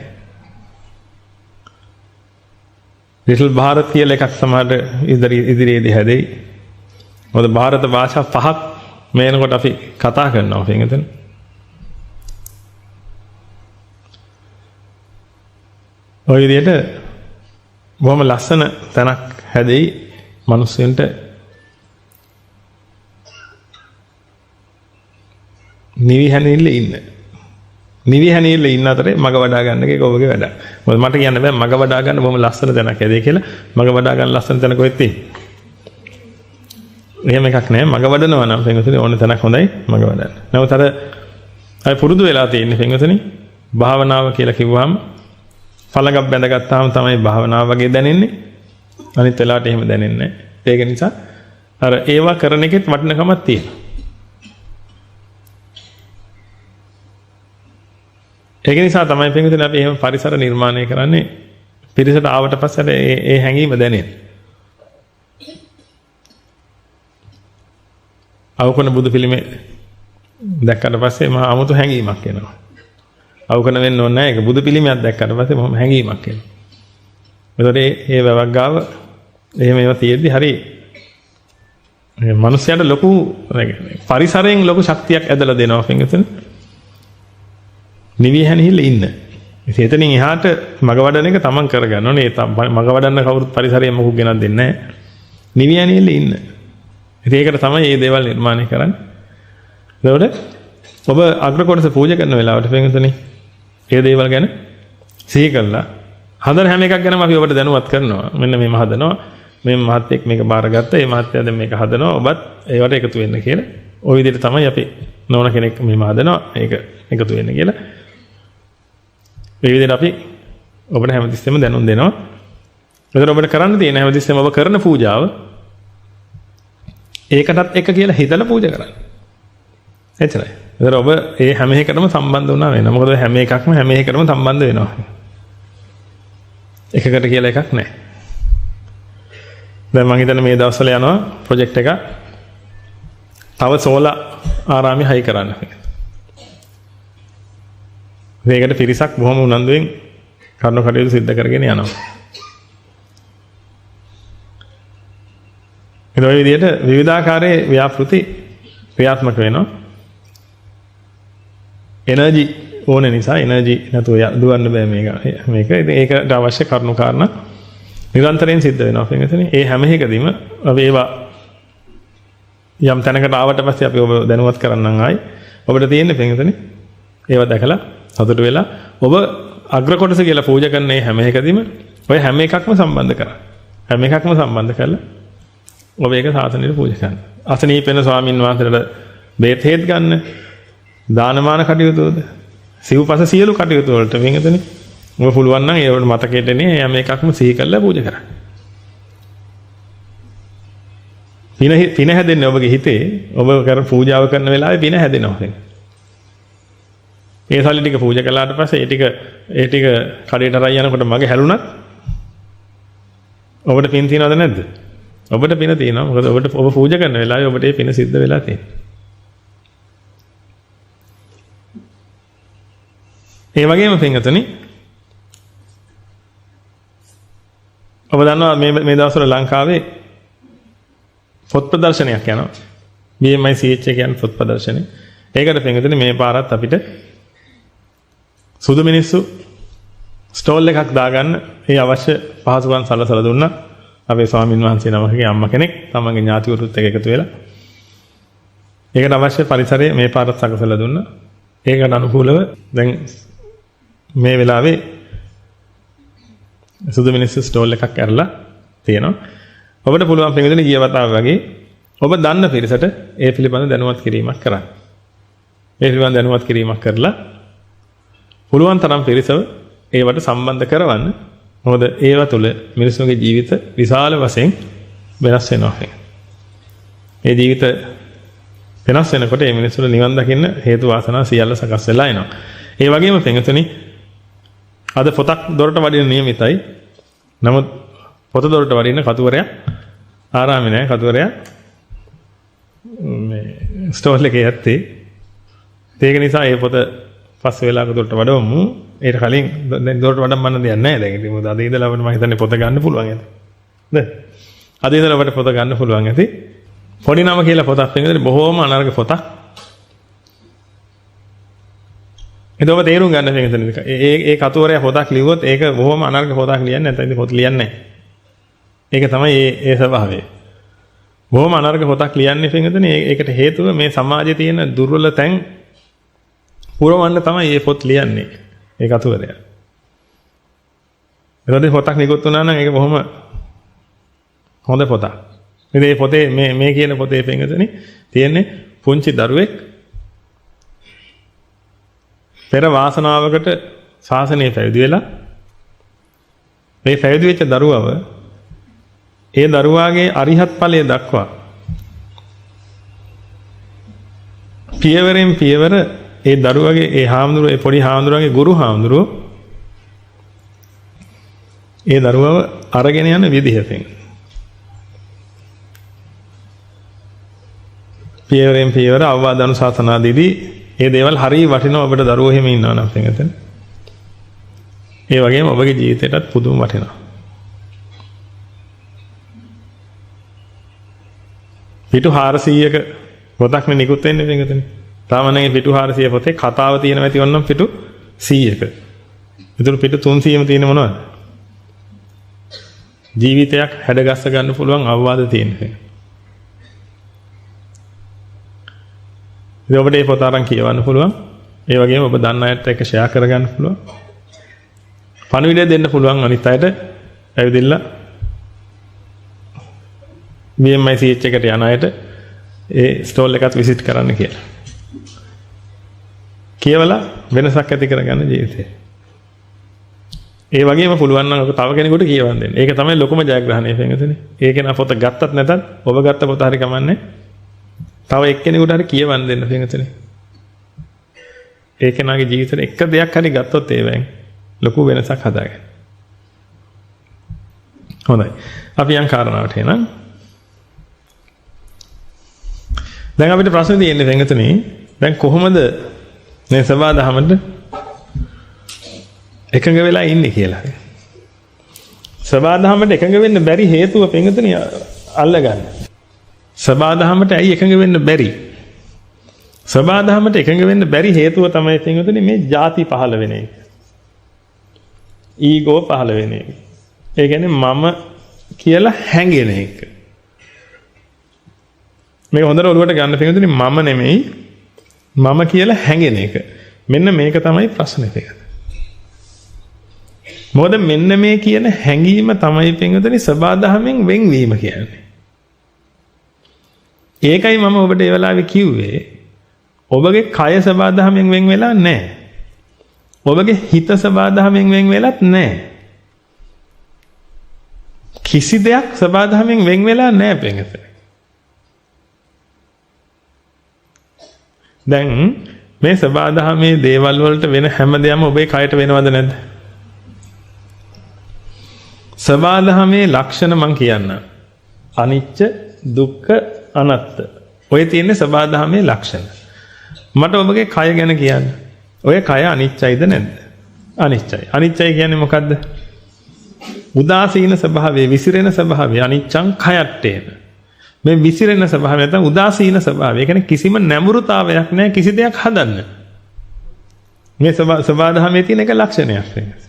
ලිටල් ಭಾರತ್ කියලා එකක් සමහරට ඉදිරියේදී හැදෙයි. මොකද ಭಾರತ භාෂා පහක් මේනකොට අපි කතා කරනවා පින්වතුනි. ඔය විදිහට බොහොම ලස්සන තැනක් හැදෙයි මිනිස්සුන්ට නිවිහැනෙන්න ඉන්න. නිවිහැනෙන්න ඉන්න අතරේ මග වඩා ගන්න එක ඔබගේ වැඩ. මොකද මට කියන්න බෑ මග වඩා ගන්න බොහොම ලස්සන තැනක් හැදෙයි කියලා. මග වඩා ගන්න ලස්සන තැන කොහෙද තියෙන්නේ? එහෙම එකක් නෑ. මග වඩනවා නම් පින්වතුනි ඕන තැනක් හොඳයි මග වඩන්න. නමුත් අර පුරුදු වෙලා තියෙන්නේ පින්වතුනි භාවනාව කියලා කිව්වහම පළඟක් බැඳගත්තාම තමයි භාවනාව වගේ දැනෙන්නේ. අනිත් වෙලාවට එහෙම දැනෙන්නේ නැහැ. ඒක නිසා අර ඒවා කරන එකෙත් වටිනකමක් තියෙනවා. ඒක නිසා තමයි පින්විතනේ අපි එහෙම පරිසර නිර්මාණය කරන්නේ පිරිසට ආවට පස්සේ ඒ හැඟීම දැනෙන්නේ. අවකන බුදු පිළිමේ දැක්කට පස්සේ මහා අමුතු හැඟීමක් එනවා. අවකන වෙන්න ඕනේ නැහැ. ඒක බුදු පිළිමයක් දැක්කට පස්සේ මොහොම හැඟීමක් එනවා. ඒතකොට මේ වැවක් ගාව එහෙම ඒවා තියෙද්දි හරි මේ මිනිස්යාට ලොකු පරිසරයෙන් ලොකු ශක්තියක් ඇදලා දෙනවා පින්විතනේ. නිවිහැනෙහිල්ල ඉන්න. ඉතින් එතනින් එහාට මග වඩන එක තමන් කරගන්න ඕනේ. මග වඩන්න කවුරුත් පරිසරයෙන් මොකක් ගෙනත් දෙන්නේ නැහැ. නිවිහැනෙහිල්ල ඉන්න. ඉතින් ඒකට තමයි මේ දේවල් නිර්මාණය කරන්නේ. එතකොට ඔබ අග්‍ර කොටස පූජා කරන වෙලාවට පින්විතනේ ඒ දේවල් ගැන සිහි කළා. හදන හැම එකක් ගැනම අපි ඔබට දැනුවත් කරනවා. මෙන්න මේව හදනවා. මේ මහත්යෙක් මේක බාරගත්තා. මේ මහත්යා දැන් මේක හදනවා. ඔබත් ඒවට එකතු වෙන්න කියලා. ওই විදිහට තමයි අපි නෝන කෙනෙක් මේව හදනවා. ඒක එකතු වෙන්න කියලා. මේ විදිහට අපි ඔබට හැමතිස්සෙම දැනුම් දෙනවා. එතකොට ඔබට කරන්න තියෙන හැමතිස්සෙම ඔබ කරන පූජාව ඒකටත් එක කියලා හිතලා පූජා කරන්න. එච්චරයි. එතකොට ඔබ ඒ හැම එකකටම සම්බන්ධ වුණා වෙනවා. මොකද හැම එකක්ම හැම එකකටම සම්බන්ධ වෙනවා. එකකට කියලා එකක් නැහැ. දැන් මම හිතන්නේ මේ දවස්වල යනවා ප්‍රොජෙක්ට් එක තව සෝලා ආරාමي හයි කරන්න. මේකට පිරිසක් බොහොම උනන්දුවෙන් කරුණු කටයුතු සිද්ධ කරගෙන යනවා. ඒ විදිහට විවිධාකාරයේ ව්‍යාපෘති ක්‍රියාත්මක වෙනවා. එනර්ජි ඕන නිසා එනර්ජි නැතුව දුවන්න බෑ මේක. ඒකට අවශ්‍ය කරුණු කාරණා නිරන්තරයෙන් සිද්ධ වෙනවා පින්වතුනි. ඒ හැම එකදීම අපි ඒවා යම් තැනකට ආවට පස්සේ අපි ඔබ දැනුවත් කරන්නම් ආයි. ඔබට තියෙන්නේ පින්වතුනි ඒවා දැකලා සතුට වෙලා ඔබ අග්‍ර කොටස කියලා පූජා කරන මේ හැම එකදීම ඔය හැම එකක්ම සම්බන්ධ කරා. හැම එකක්ම සම්බන්ධ කරලා ඔබ ඒක සාසනෙට පූජා කරනවා. අසනීප වෙන ස්වාමින් වහන්සේට බේත් හේත් ගන්න, දානමාන කටයුතු වලට, සිව්පස සියලු කටයුතු වලට පින්වතුනි ඔබ පුළුවන් නම් ඒවට මතකෙටනේ හැම එකක්ම සිහි කරලා පූජා කරන්න. පින හැදෙන්නේ ඔබගේ හිතේ. ඔබ කර පූජාව කරන වෙලාවේ පින හැදෙනවා. ඒ සල්ලි ටික පූජා කළාට පස්සේ ඒ ටික කඩේට අරන් යනකොට මගේ හැලුණත් ඔබට පින් තියනවද නැද්ද? ඔබට පින තියෙනවා. මොකද ඔබ පූජා කරන වෙලාවේ ඔබට ඒ පින සිද්ධ වෙලා තියෙනවා. ඒ වගේම පින්වතුනි ඔබ දන්නවා මේ දවස්වල ලංකාවේ පොත් ප්‍රදර්ශනයක් යනවා. BMI CH කියන්නේ පොත් ප්‍රදර්ශනය. ඒකට පින්වතුනි මේ පාරත් අපිට සුදු මිනිස්සු ස්ටෝල් එකක් දාගන්න ඒ අවශ්‍ය පහසුකම් සලසලා දුන්නා. අපේ ස්වාමින් වහන්සේ නමකගේ අම්මා කෙනෙක් තමන්ගේ ඥාතිවරුත් එක්ක එකතු වෙලා ඒකට අවශ්‍ය පරිසරය මේ පාරත් සකසලා දුන්නා. ඒකට අනුකූලව දැන් මේ වෙලාවේ සුදු මිනිස්සු ස්ටෝල් එකක් ඇරලා තියෙනවා. ඔබට පුළුවන් පින්වතුනි ගිය වතාව වගේ ඔබ දන්න පිරිසට ඒ පිළිබඳ දැනුවත් කිරීමක් කරන්න. ඒ පිළිබඳ දැනුවත් කිරීමක් කරලා පුළුවන් තරම් පිරිසව ඒවට සම්බන්ධ කරවන්න. මොකද ඒව තුළ මිනිස්සුන්ගේ ජීවිත විශාල වශයෙන් වෙනස් වෙනවා. ඒ ජීවිත වෙනස් වෙනකොට මේ මිනිස්සුන්ට නිවන් දකින්න හේතු වාසනා සියල්ල සකස් වෙලා එනවා. ඒ වගේම පින්වතුනි අද පොතක් දොරට වඩින නියමිතයි. නමුත් පොත දොරට වඩින්න කතුවරයා ආරාමේ නැහැ. කතුවරයා මේ ස්ටෝල් එකේ යත්තේ. ඒක නිසා ඒ පොත පස් වෙලාවක දොරට වඩවමු. ඒකට කලින් දැන් දොරට වඩම් මන්න දෙයක් නැහැ. දැන් ඉතින් මොකද අද ඉඳලා අපිට මම හිතන්නේ පොත ගන්න පුළුවන් ඇති. නේද? අද ඉඳලා අපිට පොත ගන්න පුළුවන් ඇති. පොඩි නම කියලා පොතක් වෙනකදී බොහෝම අනර්ග පොතක්. ඒක ඔබ තේරුම් ගන්න වෙනකදී ඒ කතුවරයා පොතක් ලිව්වොත් ඒක බොහෝම අනර්ග පොතක් ලියන්නේ නැත්නම් ඉතින් පොත ලියන්නේ නැහැ. ඒක තමයි ඒ ස්වභාවය. බොහොම අනර්ග පොතක් ලියන්නේ වෙනකදී ඒකට හේතුව මේ සමාජයේ තියෙන දුර්වල තැන් පුරවන්න තමයි මේ පොත් ලියන්නේ. ඒ කතුවරයා. ඒකදී පොතක් නිකුත් වුණා නම් ඒක බොහොම හොඳ පොතක්. ඉතින් මේ පොතේ මේ කියන පොතේ පින්වතුනි තියෙන්නේ පුංචි දරුවෙක් පෙර වාසනාවකට ශාසනය පැවිදි වෙලා මේ පැවිදි වෙච්ච දරුවව ඒ දරුවාගේ අරිහත් ඵලය දක්වා පියවරෙන් පියවර ඒ දරුවගේ ඒ හාමුදුරුවෝ ඒ පොඩි හාමුදුරුවගේ ගුරු හාමුදුරුවෝ ඒ දරුවව අරගෙන යන විදිහකින් පියවරෙන් පියවර අවවාද අනුශාසනා දීදී ඒ දේවල් හරිය වටිනවා ඔබට දරුවෝ එහෙම ඉන්නවා නම් පිටතන. ඒ වගේම ඔබගේ ජීවිතයටත් පුදුම වටිනවා. පිටු 400ක පොතක් මේ නිකුත් වෙන්නේ පිටතන. සාමාන්‍යයෙන් පිටු 400 පොතේ කතාව තියෙනවා ඇති වොන්නම් පිටු 100ක. ඒතර පිටු 300ම තියෙන මොනවද? ජීවිතයක් හැඩගස්ස ගන්න පුළුවන් අවවාද තියෙනවා. ඉතින් ඔබට මේ පොත අරන් කියවන්න පුළුවන්. ඒ වගේම ඔබ දන්න අයට එක්ක ෂෙයා කරගන්න පුළුවන්. පණිවිඩය දෙන්න පුළුවන් අනිත් අයට. ඇවිදilla BMI CH එකට යන අයට ඒ ස්ටෝල් එකත් විසිට් කරන්න කියලා. කියවලා වෙනසක් ඇති කරගන්න ජීවිතේ. ඒ වගේම පුළුවන් නම් ඔබ තව කෙනෙකුට කියවන්න දෙන්න. ඒක තමයි ලොකුම ජයග්‍රහණය වෙන්නේ. ඒක නා පොත ගත්තත් නැතත් ඔබ ගත්ත පොත හරි කමන්නේ. තව එක්කෙනෙකුට හරි කියවන්න දෙන්න පිටුනේ. ඒ කෙනාගේ ජීවිතේ එක දෙයක් හරි ගත්තොත් ඒවෙන් ලොකු වෙනසක් හදාගන්න. හොඳයි. අපි යන් කාරණාවට එනනම්. දැන් අපිට ප්‍රශ්න තියෙන්නේ පිටුනේ. දැන් කොහොමද මේ සබාදහමට එකඟ වෙලා ඉන්නේ කියලා. සබාදහමට එකඟ වෙන්න බැරි හේතුව පිටුනේ අල්ලගන්න. සබාදහමට ඇයි එකඟ වෙන්න බැරි? සබාදහමට එකඟ වෙන්න බැරි හේතුව තමයි පින්වතුනි මේ ಜಾති පහළ වෙන එක. ඊගෝ පහළ වෙන එක. ඒ කියන්නේ මම කියලා හැඟෙන එක. මේක හොඳට ඔළුවට ගන්න පින්වතුනි මම නෙමෙයි මම කියලා හැඟෙන එක. මෙන්න මේක තමයි ප්‍රශ්නේ එක. මොකද මෙන්න මේ කියන හැඟීම තමයි පින්වතුනි සබාදහමෙන් වෙන්වීම කියන්නේ. ඒකයි මම ඔබට ඒ වෙලාවේ කිව්වේ ඔබගේ කය සබාධමයෙන් වෙන් වෙලා නැහැ. ඔබගේ හිත සබාධමයෙන් වෙන් වෙලත් නැහැ. කිසි දෙයක් සබාධමයෙන් වෙන් වෙලා නැහැ පින්වතුනි. දැන් මේ සබාධමේ දේවල් වලට වෙන හැම දෙයක්ම ඔබේ කයට වෙනවද නැද්ද? සබාධමේ ලක්ෂණ මං කියන්නම්. අනිච්ච, දුක්ඛ, අනාත්ත. ඔය තියෙන්නේ සබාධමේ ලක්ෂණ. මට ඔබගේ කය ගැන කියන්න. ඔය කය අනිච්චයිද නැද්ද? අනිච්චයි. අනිච්චයි කියන්නේ මොකද්ද? උදාසීන ස්වභාවය, විසිරෙන ස්වභාවය. අනිච්චං khයට්ටේන. මේ විසිරෙන ස්වභාවය නැත්නම් උදාසීන ස්වභාවය. ඒ කියන්නේ කිසිම නැඹුරුතාවයක් නැහැ කිසි දෙයක් හදන්න. මේ සබාධමේ තියෙන එක ලක්ෂණයක් වෙන්නේ.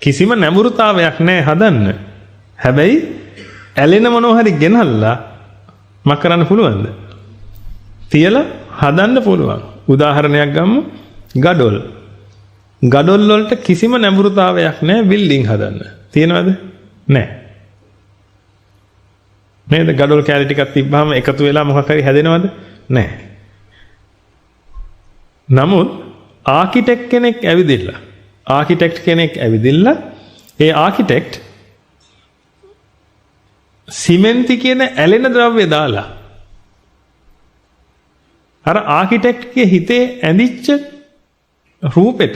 කිසිම නැඹුරුතාවයක් නැහැ හදන්න. හැබැයි ඇලෙන මොනවා හරි ගෙනල්ලා මක් කරන්න පුළුවන්ද? තියලා හදන්න පුළුවන්. උදාහරණයක් ගමු. ගඩොල්. ගඩොල් වලට කිසිම නැඹුරුතාවයක් නැහැ බිල්ඩින් හදන්න. තියෙනවද? නැහැ. නේද? ගඩොල් කැලි ටිකක් තිබ්බහම එකතු වෙලා මොකක් හරි හැදෙනවද? නැහැ. නමුත් ආකිටෙක්ට් කෙනෙක් ඇවිදින්න ඒ ආකිටෙක්ට් සිමෙන්ති කියන ඇලෙන ද්‍රව්‍ය දාලා අර ආකිටෙක්ට්ගේ හිතේ ඇඳිච්ච රූපෙට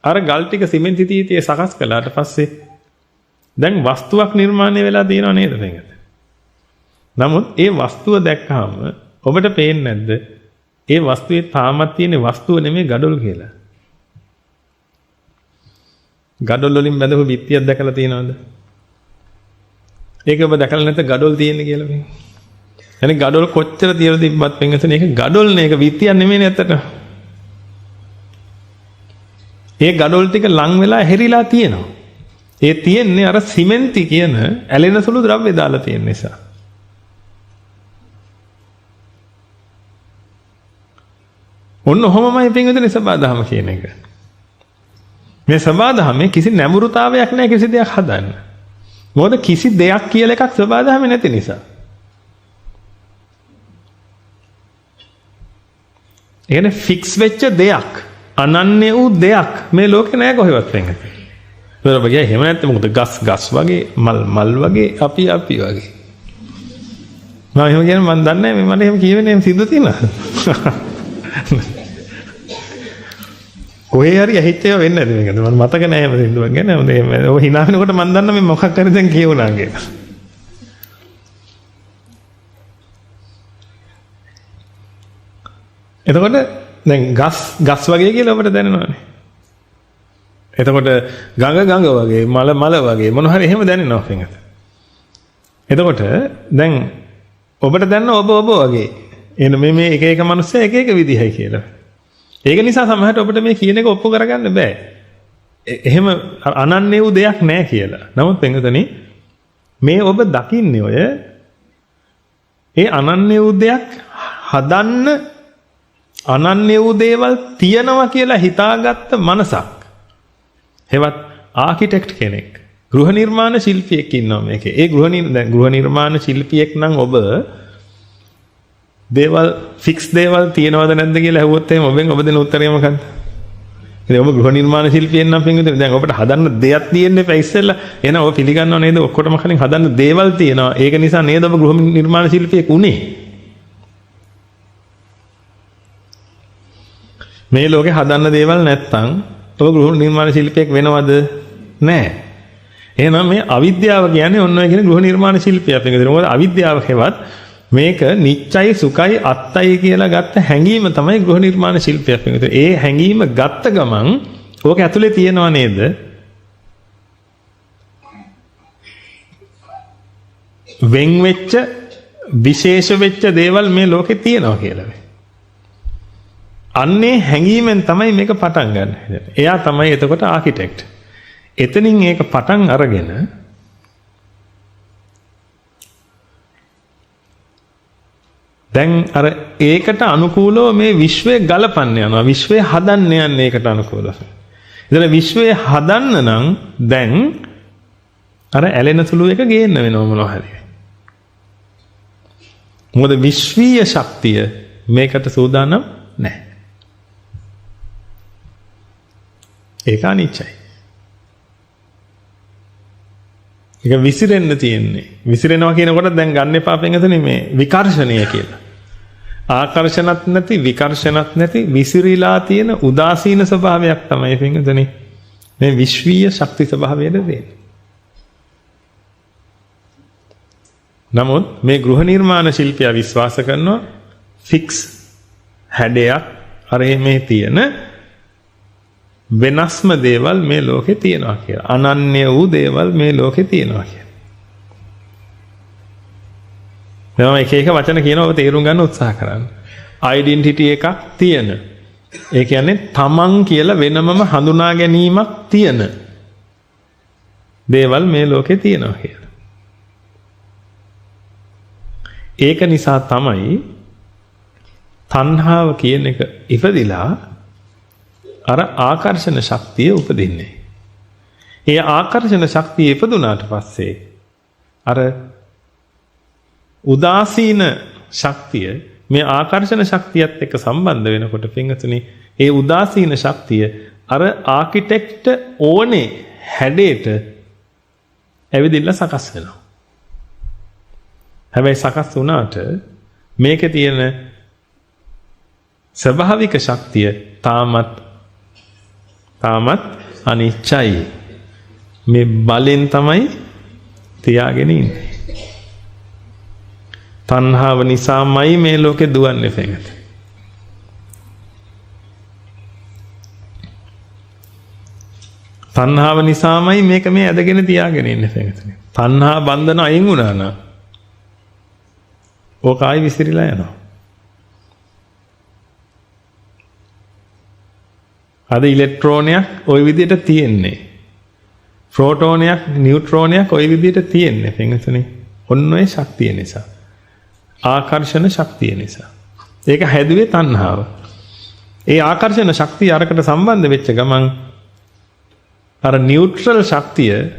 අර ගල් ටික සිමෙන්ති තීතියේ සකස් කළාට පස්සේ දැන් වස්තුවක් නිර්මාණය වෙලා තියෙනව නේද මේකට? නමුත් ඒ වස්තුව දැක්කහම ඔබට පේන්නේ නැද්ද? ඒ වස්තුවේ තාමත් තියෙන වස්තුව නෙමෙයි ගඩොල් කියලා. ගඩොල් වලින් බැඳපු බිත්තියක් දැකලා තියෙනවද? ඒක ඔබ දැකලා නැත්නම් ගඩොල් තියෙන්නේ කියලා මේ. يعني ගඩොල් කොච්චර තියලා තිබ්බත් වෙනසනේ ඒක ගඩොල් නේ ඒක බිත්තියක් නෙමෙයි ඇත්තට. ඒ ගඩොල් ටික ලං වෙලා හැරිලා තියෙනවා. ඒ තියෙන්නේ අර සිමෙන්ති කියන ඇලෙන සුළු ද්‍රව්‍ය දාලා තියෙන නිසා. ඔන්න ඔහොමමයි පින්විතනේ සබාධම කියන එක. මේ සබාධමේ කිසි නැඹුරුතාවයක් නැහැ කිසි දෙයක් හදන්න. මොකද කිසි දෙයක් කියලා එකක් සබාධමේ නැති නිසා. එන්නේ ෆික්ස් වෙච්ච දෙයක්, අනන්‍ය වූ දෙයක් මේ ලෝකේ නැහැ කොහෙවත් වෙන්නේ. ඒක ඔබ ගියා එහෙම නැත්නම් මොකද ගස් වගේ, මල් වගේ, අපි වගේ. මම එහෙම කියන්නේ මම දන්නේ නැහැ මට එහෙම කියවෙන්නේ එහෙම සිද්ධ තියෙනවා. කොහේ හරි ඇහිච්ච ඒවා වෙන්නේ නැති මේකද මම මතක නැහැ එහෙම සිද්ධුවක් ගැන. ඔය hina වෙනකොට මම දන්නා මේ මොකක් හරි දැන් කියුණා කියලා. එතකොට දැන් ගස් වගේ කියලා ඔබට දැනෙනවනේ. එතකොට ගඟ වගේ, මල වගේ මොන හරි එහෙම දැනෙනවා පින්ගත. එතකොට දැන් ඔබට දැනන ඔබ වගේ එන මේ එක මිනිස්සු එක විදිහයි කියලා. ඒක නිසා සමහරට ඔබට මේ කියන එක ඔප්පු කරගන්න බෑ. එහෙම අනන්‍ය වූ දෙයක් නැහැ කියලා. නමුත් පින්වතුනි මේ ඔබ දකින්නේ ඔය ඒ අනන්‍ය වූ දෙයක් හදන්න අනන්‍ය වූ දේවල් තියනවා කියලා හිතාගත්ත මනසක්. හෙවත් ආකිටෙක්ට් කෙනෙක්, ගෘහ නිර්මාණ ශිල්පියෙක් ඉන්නවා මේකේ. ඒ ගෘහ නිර්මාණ ශිල්පියෙක් නම් ඔබ දේවල් ෆික්ස් දේවල් තියනවද නැද්ද කියලා අහුවොත් එහෙනම් ඔබ දෙන උත්තරය මොකක්ද? ඉතින් ඔබ ගෘහ නිර්මාණ ශිල්පියෙක් නම් පින්විතනේ දැන් ඔබට හදන්න දෙයක් තියෙන්නේ නැහැ ඉස්සෙල්ලා. එහෙනම් ඔබ පිළිගන්නව නේද ඔක්කොටම කලින් හදන්න දේවල් තියෙනවා. ඒක නිසා නේද ඔබ ගෘහ නිර්මාණ ශිල්පියෙක් උනේ. මේ ලෝකේ හදන්න දේවල් නැත්තම් ඔබ ගෘහ නිර්මාණ ශිල්පියෙක් වෙනවද? නැහැ. එහෙනම් මේ අවිද්‍යාව කියන්නේ ඔන්න ඔය කියන ගෘහ නිර්මාණ ශිල්පියක්. මොකද අවිද්‍යාව හේවත් මේක නිච්චයි සුඛයි අත්තයි කියලා ගත්ත හැඟීම තමයි ගෘහ නිර්මාණ ශිල්පයක්. ඒ හැඟීම ගත්ත ගමන් ඕක ඇතුලේ තියෙනව නේද? වෙන් වෙච්ච විශේෂ වෙච්ච දේවල් මේ ලෝකේ තියෙනවා කියලා. අන්නේ හැඟීමෙන් තමයි මේක පටන් ගන්න. එයා තමයි එතකොට ආකිටෙක්ට්. එතනින් ඒක පටන් අරගෙන දැන් අර ඒකට අනුකූලව මේ විශ්වය ගලපන්න යනවා. විශ්වය හදන්න යන්නේ ඒකට අනුකූලව. ඉතින් විශ්වය හදන්න නම් දැන් අර ඇලෙන සුළු එක ගේන්න වෙනව මොනවා හරි. මොකද විශ්වීය ශක්තිය මේකට සූදානම් නැහැ. ඒක අනිච්චයි. ඒක විසිරෙන්න තියෙන්නේ. විසිරෙනවා කියනකොට දැන් ගන්න එපා පින්වතුනි මේ විකර්ෂණය කියලා. ආකර්ෂණත් නැති විකර්ෂණත් නැති විසිරීලා තියෙන උදාසීන ස්වභාවයක් තමයි පින්වතුනි මේ විශ්වීය ශක්ති ස්වභාවයද වෙන්නේ. නමුත් මේ ගෘහ නිර්මාණ ශිල්පියා විශ්වාස කරනවා ෆික්ස් හැඩයක් අර මේ තියෙන වෙනස්ම දේවල් මේ ලෝකේ තියෙනවා කියලා. අනන්‍ය වූ දේවල් මේ ලෝකේ තියෙනවා කියලා. මම එක වචන කියනවා ඔබ තේරුම් ගන්න උත්සාහ කරන්න. ඩෙන්ටිටි එකක් තියෙන. ඒ කියන්නේ තමන් කියලා වෙනමම හඳුනා ගැනීමක් තියෙන දේවල් මේ ලෝකේ තියෙනවා කියලා. ඒක නිසා තමයි තණ්හාව කියන එක ඉපදිලා අර ආකර්ෂණ ශක්තිය උපදින්නේ. ඒ ආකර්ෂණ ශක්තිය ඉපදුනාට පස්සේ අර උදාසීන ශක්තිය මේ ආකර්ෂණ ශක්තියත් එක්ක සම්බන්ධ වෙනකොට පින්වතුනි ඒ උදාසීන ශක්තිය අර ආකිටෙක්ට් ඕනේ හැඩයට ඇවිදින්න සකස් වෙනවා. හැබැයි සකස් වුණාට මේකේ තියෙන ස්වභාවික ශක්තිය තාමත් අනිච්චයි. මේ බලෙන් තමයි තියාගෙන ඉන්නේ. තණ්හාව නිසාමයි මේ ලෝකේ දුවන්නේ පිටට. තණ්හාව නිසාමයි මේක මේ ඇදගෙන තියාගෙන ඉන්නේ පිටට. තණ්හා බන්ධන අයින් වුණා නම් ඕක ආයි විසිරීලා යනවා. අද ඉලෙක්ට්‍රෝනයක් ওই විදිහට තියෙන්නේ. ප්‍රෝටෝනයක් නියුට්‍රෝනයක් ওই විදිහට තියෙන්නේ පිටුනේ. ඔන්න ඔය ශක්තිය නිසා. ආකර්ෂණ ශක්තිය නිසා. ඒක හැදුවේ තණ්හාව. ඒ ආකර්ෂණ ශක්තිය අරකට සම්බන්ධ වෙච්ච ගමන් අර නියුට්‍රල් ශක්තිය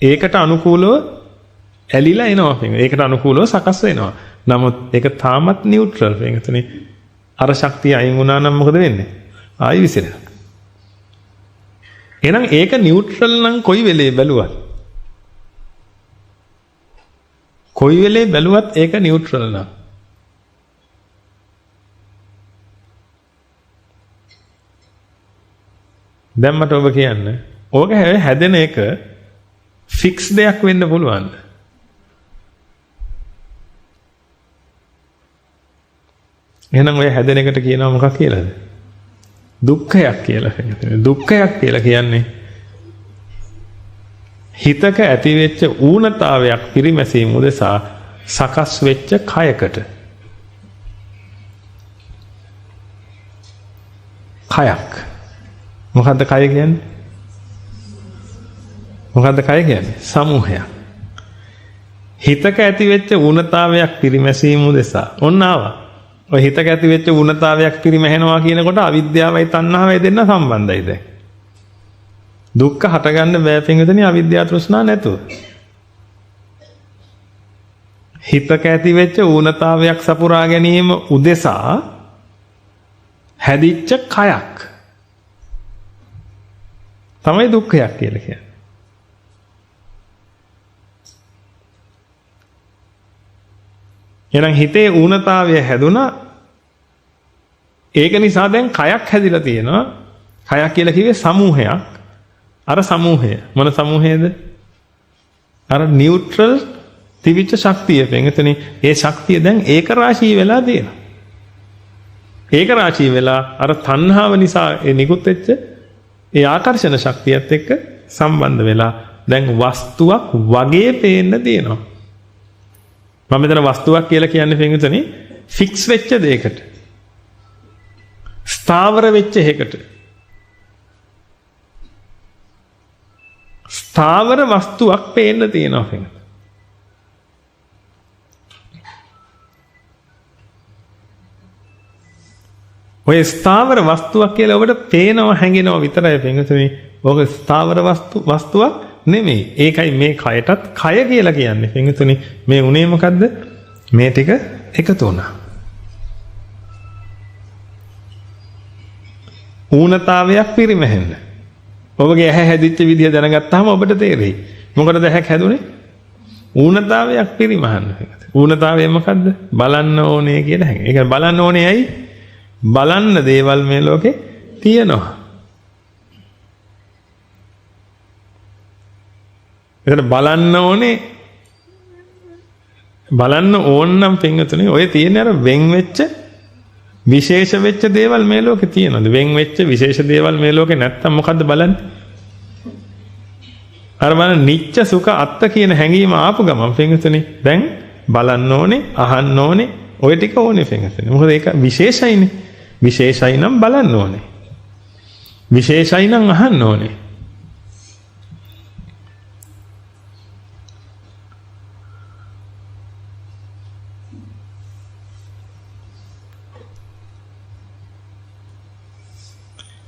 ඒකට අනුකූලව ඇලිලා එනවා පිටුනේ. ඒකට අනුකූලව සකස් වෙනවා. නමුත් ඒක තාමත් නියුට්‍රල් පිටුනේ. අර ශක්තිය අයින් වුණා නම් මොකද වෙන්නේ? ආයි විසිරෙනවා. එහෙනම් ඒක නියුට්‍රල් නම් කොයි වෙලේ බැලුවත් ඒක නියුට්‍රල් නම්. දැන් මට ඔබ කියන්න ඕක හැදෙන එක ෆික්ස් දෙයක් වෙන්න පුළුවන්ද? එහෙනම් ඔය හැදෙන එකට කියනවා මොකක් කියලාද? දුක්ඛයක් කියලා කියනවා. දුක්ඛයක් කියලා කියන්නේ හිතක ඇතිවෙච්ච ඌනතාවයක් පිරිමැසීම උදෙසා සකස් වෙච්ච කයකට. කයක්. මොකද්ද කය කියන්නේ? සමූහයක්. හිතක ඇතිවෙච්ච ඌනතාවයක් පිරිමැසීම උදෙසා ඔන්න ආවා. ඔය හිතක ඇතිවෙච්ච ඌනතාවයක් පිරිමැහෙනවා කියනකොට අවිද්‍යාවයි තණ්හාවයි දෙන්න සම්බන්ධයි දැන්. දුක්ඛ හටගන්න බෑ පින්විතනේ අවිද්‍යාව තෘෂ්ණා නැතුව. හිතක ඇතිවෙච්ච ඌනතාවයක් සපුරා ගැනීම උදෙසා හැදිච්ච කයක් තමයි දුක්ඛයක් කියලා කියන්නේ. එහෙනම් හිතේ ඌනතාවය හැදුනා. ඒක නිසා දැන් කයක් හැදිලා තියෙනවා. කයක් කියලා කිව්වේ සමූහයක්. අර සමූහය මොන සමූහයද? අර නියුට්‍රල් තිවිච්ච ශක්තිය. එතනි ඒ ශක්තිය දැන් ඒක රාශී වෙලා තියෙනවා. ඒක රාශී වෙලා අර තණ්හාව නිසා ඒ නිකුත් වෙච්ච ඒ ආකර්ෂණ ශක්තියත් එක්ක සම්බන්ධ වෙලා දැන් වස්තුවක් වගේ පේන්න තියෙනවා. මම මෙතන වස්තුවක් කියලා කියන්නේ පින්විතනේ ෆික්ස් වෙච්ච දෙයකට. ස්ථාවර වෙච්ච එකකට. ස්ථාවර වස්තුවක් පේන්න තියෙනවා පින්විත. ඔය ස්ථාවර වස්තුවක් කියලා ඔබට පේනවා හැඟෙනවා විතරයි පින්විතනේ. ඔක ස්ථාවර වස්තුවක් නෙමෙයි. ඒකයි මේ කයටත් කය කියලා කියන්නේ. පින්විතනේ මේ උනේ මොකද්ද? මේ ටික එකතු වුණා. ඌනතාවයක් පිරිමැහෙන්න. ඔබගේ ඇහැ හැදිච්ච විදිය දැනගත්තාම ඔබට තේරෙයි. මොකටද ඇහැක් හැදුනේ? ඌනතාවයක් පිරිමහන්න. ඌනතාවය මොකද්ද? බලන්න ඕනේ කියලා හැඟෙන. ඒක බලන්න ඕනේ ඇයි? බලන්න දේවල් මේ ලෝකේ තියෙනවා. ඒකට බලන්න ඕනේ බලන්න ඕන නම් පින්වතුනි ඔය තියෙන අර වෙන් වෙච්ච විශේෂ වෙච්ච දේවල් මේ ලෝකේ තියෙනවද? වෙන් වෙච්ච විශේෂ දේවල් මේ ලෝකේ නැත්තම් මොකද්ද බලන්නේ? අර බලන්න නිච්ච සුඛ අත්ත කියන හැඟීම ආපු ගමන් පින්වතුනි දැන් බලන්න ඕනේ, අහන්න ඕනේ, ඔය ටික ඕනේ පින්වතුනි. මොකද ඒක විශේෂයිනේ. විශේෂයි නම් බලන්න ඕනේ. විශේෂයි නම් අහන්න ඕනේ.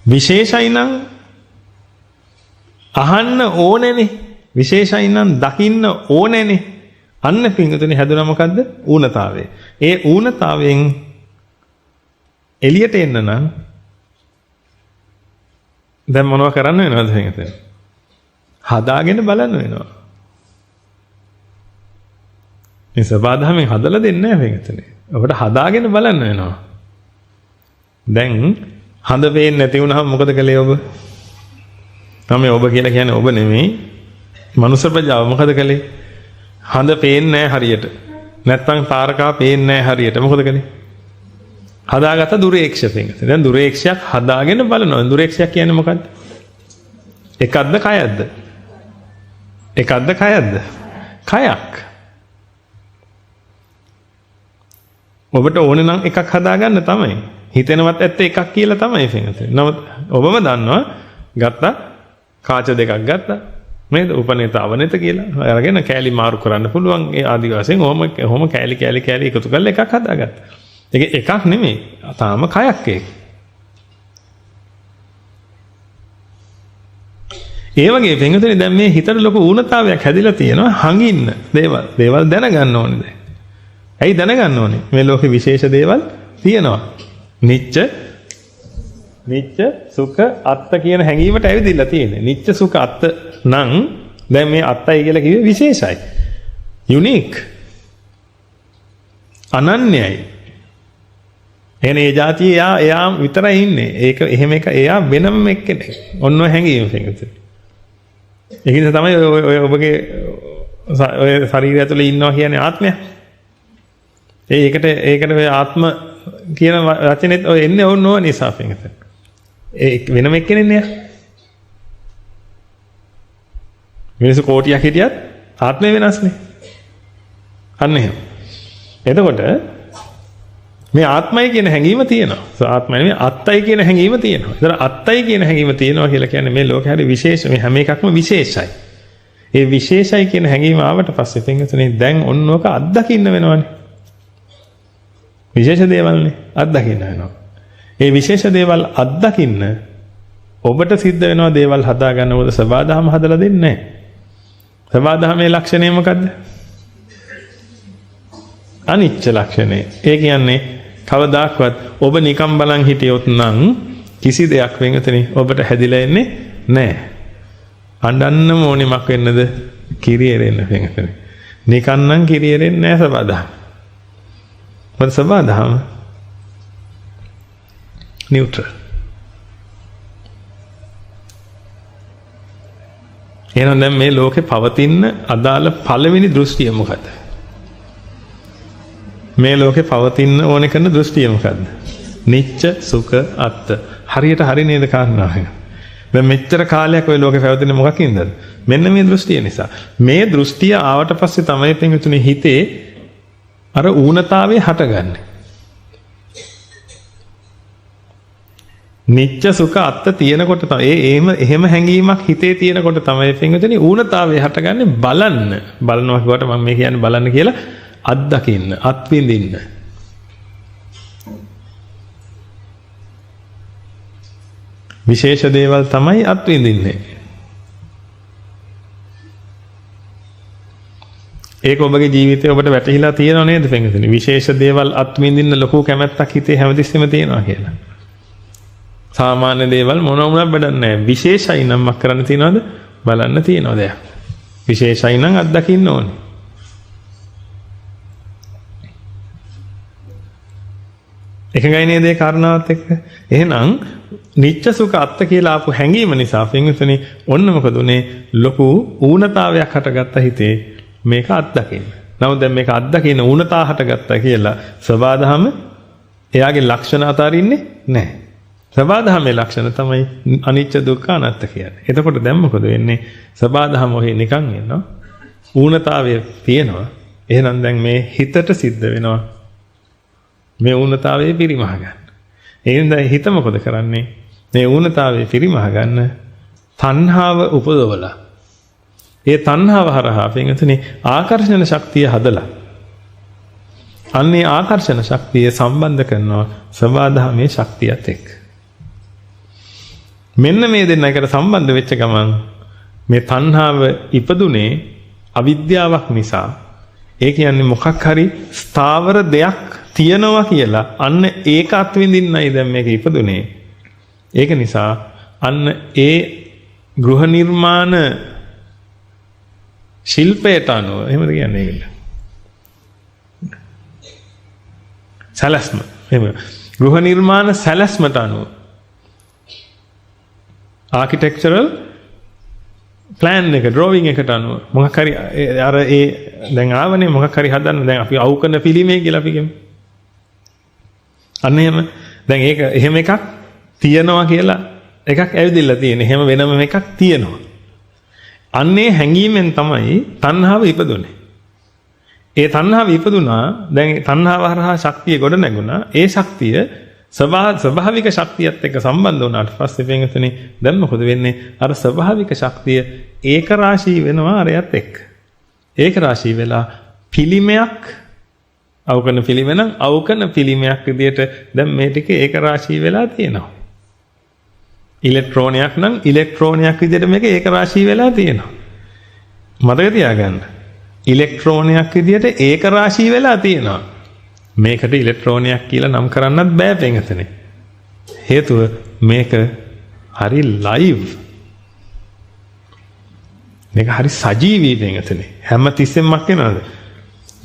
විශේෂයි නම් අහන්න ඕනේනේ. විශේෂයි නම් දකින්න ඕනේනේ. අන්න පින්වතුනි හැදුනා මොකද්ද? ඌනතාවය. ඒ ඌනතාවයෙන් එළියට එන්න නම් දැන් මොනව කරන්න වෙනවද පින්වතුනි? හදාගෙන බලන්න වෙනවා. මේ සබාධමෙන් හදලා දෙන්නේ නැහැ පින්වතුනි. ඔබට හදාගෙන බලන්න වෙනවා. දැන් හඳ පේන්නේ නැති වුණාම මොකද කළේ ඔබ? තමයි ඔබ කියලා කියන්නේ ඔබ නෙමෙයි. මනුෂ්‍ය ප්‍රජාව මොකද කළේ? හඳ පේන්නේ නැහැ හරියට. නැත්තම් තාරකා පේන්නේ නැහැ හරියට. මොකද කළේ? හදාගත්ත දුරේක්ෂයෙන්. දැන් දුරේක්ෂයක් හදාගෙන බලනවා. දුරේක්ෂයක් කියන්නේ මොකද්ද? එකක්ද කයක්ද? එකක්ද කයක්ද? කයක්. ඔබට ඕනේ නම් එකක් හදාගන්න තමයි. හිතෙනවත් ඇත්තේ එකක් කියලා තමයි පින්වතුනි. නමුත් ඔබම දන්නවා ගත්තා කාච දෙකක් ගත්තා. නේද? උපනේත අවනේත කියලා. අරගෙන කෑලි මාරු කරන්න පුළුවන්. ඒ ආදි වශයෙන් ඔහොම කෑලි එකතු කරලා එකක් හදාගත්තා. ඒක එකක් නෙමෙයි. තාම කයක් ඒක. ඒ වගේ පින්වතුනි දැන් මේ හිතට ලොකු ඌනතාවයක් හැදිලා තියෙනවා. හංගින්න දේවල් දැනගන්න ඕනේ දැන්. ඇයි දැනගන්න ඕනේ? මේ ලෝකේ විශේෂ දේවල් තියෙනවා. නිච්ච සුඛ අත්ත කියන හැඟීමට ඇවිදilla තියෙන්නේ. නිච්ච සුඛ අත්ත නම් දැන් මේ අත්තයි කියලා කිව්වේ විශේෂයි. යුනික්. අනන්‍යයි. එනේ જાතිය එයා විතරයි ඉන්නේ. ඒක එහෙම එක එයා වෙනම එක්කෙනෙක්. ඔන්න ඔය හැඟීම පිටුතුනි. ඒක නිසා තමයි ඔය ඔබගේ ඔය ශරීරය ඇතුලේ ඉන්නවා කියන්නේ ආත්මය. ඒකට ඔය ආත්ම කියන වචනේත් ඔය එන්නේ ඕන ඕන නිසා පිටුතුනි. ඒ වෙනම එක්කෙනෙක් නේ. මිනිස්සු කෝටියක් හිටියත් ආත්මය වෙනස්නේ. අන්න එහෙම. එතකොට මේ ආත්මය කියන හැඟීම තියෙනවා. ආත්මය නෙමෙයි අත්තයි කියන හැඟීම තියෙනවා. ඒතර අත්තයි කියන හැඟීම තියෙනවා කියලා කියන්නේ මේ ලෝකේ හරි විශේෂ මේ හැම එකක්ම විශේෂයි. ඒ විශේෂයි කියන හැඟීම ආවට පස්සේ පින්වතුනි දැන් ඔන්නෝක අත්දකින්න වෙනවනේ. විශේෂ දේවල්නේ අත්දකින්න වෙනවා. ඒ විශේෂ දේවල් අත්දකින්න ඔබට සිද්ධ වෙනවා දේවල් හදාගන්න ඕද සබාධම හදලා දෙන්නේ නැහැ. සබාධමේ ලක්ෂණය මොකද්ද? අනිච්ච ලක්ෂණය. ඒ කියන්නේ කවදාක්වත් ඔබ නිකම් බලන් හිටියොත් නම් කිසි දෙයක් වෙනතනේ ඔබට හැදිලා එන්නේ නැහැ. අඬන්නම ඕනෙමක් වෙන්නද? කිරියෙරෙන්න වෙනතනේ. නිකන් නම් කිරියෙරෙන්නේ නැහැ සබාධම. මොකද සබාධම නියුට්‍රල්. එහෙනම් දැන් මේ ලෝකේ පවතින අදාළ පළවෙනි දෘෂ්ටිය මොකද්ද? මේ ලෝකේ පවතින ඕනේ කරන දෘෂ්ටිය මොකද්ද? නිච්ච සුඛ අත්ත. හරියට හරි නේද කාරණාව? දැන් මෙච්චර කාලයක් ওই ලෝකේ පැවතුනේ මොකකින්ද? මෙන්න මේ දෘෂ්ටිය නිසා. මේ දෘෂ්ටිය ආවට පස්සේ තමයි පින්විතුනේ හිතේ අර ඌනතාවය හටගන්නේ. නිච්ච සුඛ අත්ත තියෙනකොට තමයි එහෙම හැඟීමක් හිතේ තියෙනකොට තමයි පින්විතුනේ ඌනතාවය හටගන්නේ. බලනවා කියවට මම මේ කියන්නේ බලන්න කියලා අත්දකින්න අත්විඳින්න. විශේෂ දේවල් තමයි අත්විඳින්නේ. ඒක ඔබගේ ජීවිතේ ඔබට වැටහිලා තියෙනව නේද පින්වතුනි? විශේෂ දේවල් අත්විඳින්න ලොකු කැමැත්තක් හිතේ හැමතිස්සෙම තියෙනවා කියලා. සාමාන්‍ය දේවල් මොන වුණත් බඩක් නැහැ. විශේෂයි නම් මක් කරන්න තියනවද? බලන්න තියනවා දෙයක්. විශේෂයි නම් අත්දකින්න ඕනේ. එකගයි නේද ඒ කාරණාවත් එක්ක? එහෙනම් නිච්ච සුඛ අත්ත කියලා ආපු හැඟීම නිසා පින්වතුනි ඔන්න මොකද උනේ? ලොකු ඌනතාවයක් හටගත්ත හිතේ මේක අත්දකින්න. නමුත් දැන් මේක අත්දකින්න ඌනතා හටගත්තා කියලා සබාධම එයාගේ ලක්ෂණ අතාරින්නේ නැහැ. සබාධමේ ලක්ෂණ තමයි අනිච්ච දුක්ඛ අනාත්ත කියන්නේ. එතකොට දැන් මොකද වෙන්නේ? සබාධම ඔහේ නිකන් ඉන්නවා. ඌනතාවය තියෙනවා. එහෙනම් දැන් මේ හිතට සිද්ධ වෙනවා මේ ඌනතාවයේ පිරිමහ ගන්න. එහෙනම් හිත මොකද කරන්නේ? මේ ඌනතාවයේ පිරිමහ ගන්න තණ්හාව උපදවලා. ඒ තණ්හාව හරහා පින්වතුනි ආකර්ෂණ ශක්තිය හදලා. අන්නේ ආකර්ෂණ ශක්තිය සම්බන්ධ කරනවා සබාධමේ ශක්තියත් එක්ක. මෙන්න මේ දෙන්න එකට සම්බන්ධ වෙච්ච ගමන් මේ තණ්හාව ඉපදුනේ අවිද්‍යාවක් නිසා. ඒ කියන්නේ මොකක් හරි ස්ථාවර දෙයක් තියනවා කියලා අන්න ඒක අත්විඳින්නයි දැන් මේක ඉපදුනේ. ඒක නිසා අන්න ඒ ගෘහ නිර්මාණ ශිල්පයට අනුව එහෙමද කියන්නේ ඒකට? සැලැස්ම. එහෙම. ගෘහ නිර්මාණ සැලැස්මට අනුව ආකිටෙක්චරල් ප්ලෑන් එක ඩ්‍රෝවිං එකට අනුව මොකක් හරි අර ඒ දැන් ආවනේ මොකක් හරි හදන්න දැන් අපි අවු කරන පිළිමේ කියලා අපි කියමු. අන්න එහෙම දැන් ඒක එහෙම එකක් තියනවා කියලා එකක් ඇවිදilla තියෙන. එහෙම වෙනම එකක් තියනවා. අන්නේ හැඟීමෙන් තමයි තණ්හාව ඉපදුනේ. ඒ තණ්හාව ඉපදුනා දැන් තණ්හාව හරහා ශක්තිය ගොඩ නැගුණා. ඒ ශක්තිය ස්වභාවික ශක්තියත් එක්ක සම්බන්ධ වුණාට පස්සේ පින්වතුනි දැන් මොකද වෙන්නේ? අර ස්වභාවික ශක්තිය ඒක රාශී වෙනවා අරයත් එක්ක. ඒක රාශී වෙලා පිළිමයක් අවකන පිළිමෙන් අවකන පිළිමයක් විදියට දැන් මේ ටික ඒක රාශී වෙලා තියෙනවා. ඉලෙක්ට්‍රෝනයක් නම් ඉලෙක්ට්‍රෝනයක් විදියට මේක ඒක රාශී වෙලා තියෙනවා. මතක තියාගන්න. ඉලෙක්ට්‍රෝනයක් විදියට ඒක රාශී වෙලා තියෙනවා. මේකට ඉලෙක්ට්‍රෝනයක් කියලා නම් කරන්නත් බෑ පින්වතුනි. හේතුව මේක හරි ලයිව්. මේක හරි සජීවී පින්වතුනි. හැම තිස්සෙම මක් වෙනවද?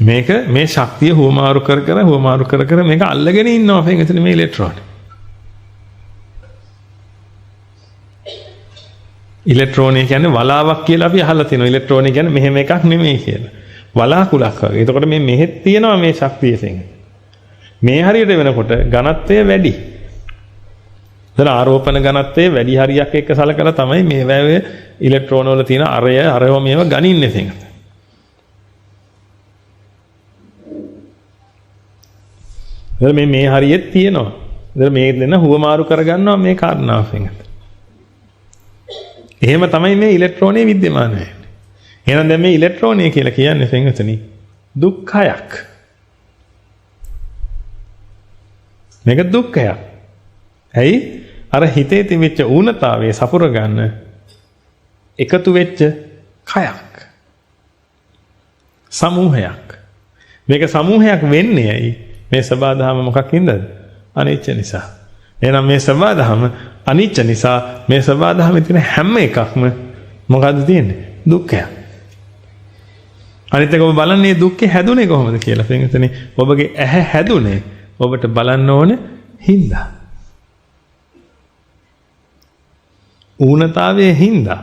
මේක මේ ශක්තිය හුවමාරු කර කර මේක අල්ලගෙන ඉන්නවා පින්වතුනි මේ ඉලෙක්ට්‍රෝන. ඉලෙක්ට්‍රෝනය කියන්නේ වලාවක් කියලා අපි අහලා තියෙනවා. ඉලෙක්ට්‍රෝනය කියන්නේ මෙහෙම එකක් නෙමෙයි කියලා. වලාකුලක් වගේ. එතකොට මේ මෙහෙත් තියෙනවා මේ ශක්තිය තියෙන. මේ හරියට වෙනකොට ඝනත්වය වැඩි. එතන ආරෝපණ ඝනත්වය වැඩි හරියක් එක්ක සලකලා තමයි මේ වැවේ ඉලෙක්ට්‍රෝන වල තියෙන අරව මේව ගනින්නේ තියෙන. එතන මේ හරියෙත් තියෙනවා. එතන මේ දෙන්න හුවමාරු කරගන්නවා මේ කාරණාවෙන්. එහෙම තමයි මේ ඉලෙක්ට්‍රෝනයේ විද්‍යමාන වෙන්නේ. එහෙනම් දැන් මේ ඉලෙක්ට්‍රෝනය කියලා කියන්නේ පින්වතුනි දුක්ඛයක්. මේක දුක්ඛයක්. ඇයි? අර හිතේ තිබිච්ච ඌනතාවයේ සපුර ගන්න එකතු වෙච්ච කයක්. සමූහයක්. මේක සමූහයක් වෙන්නේ ඇයි? මේ සබාධම මොකක්ින්දද? අනිච්ච නිසා. එහෙනම් මේ සබාධම අනිච්ච නිසා මේ සබාධමේ තියෙන හැම එකක්ම මොකද්ද තියෙන්නේ? දුක්ඛයක්. අනිත් එක ඔබ බලන්නේ දුක්ඛේ හැදුනේ කොහොමද කියලා පින්වතුනි ඔබගේ ඇහැ හැදුනේ ඔබට බලන්න ඕන හින්දා. ඌනතාවයේ හින්දා.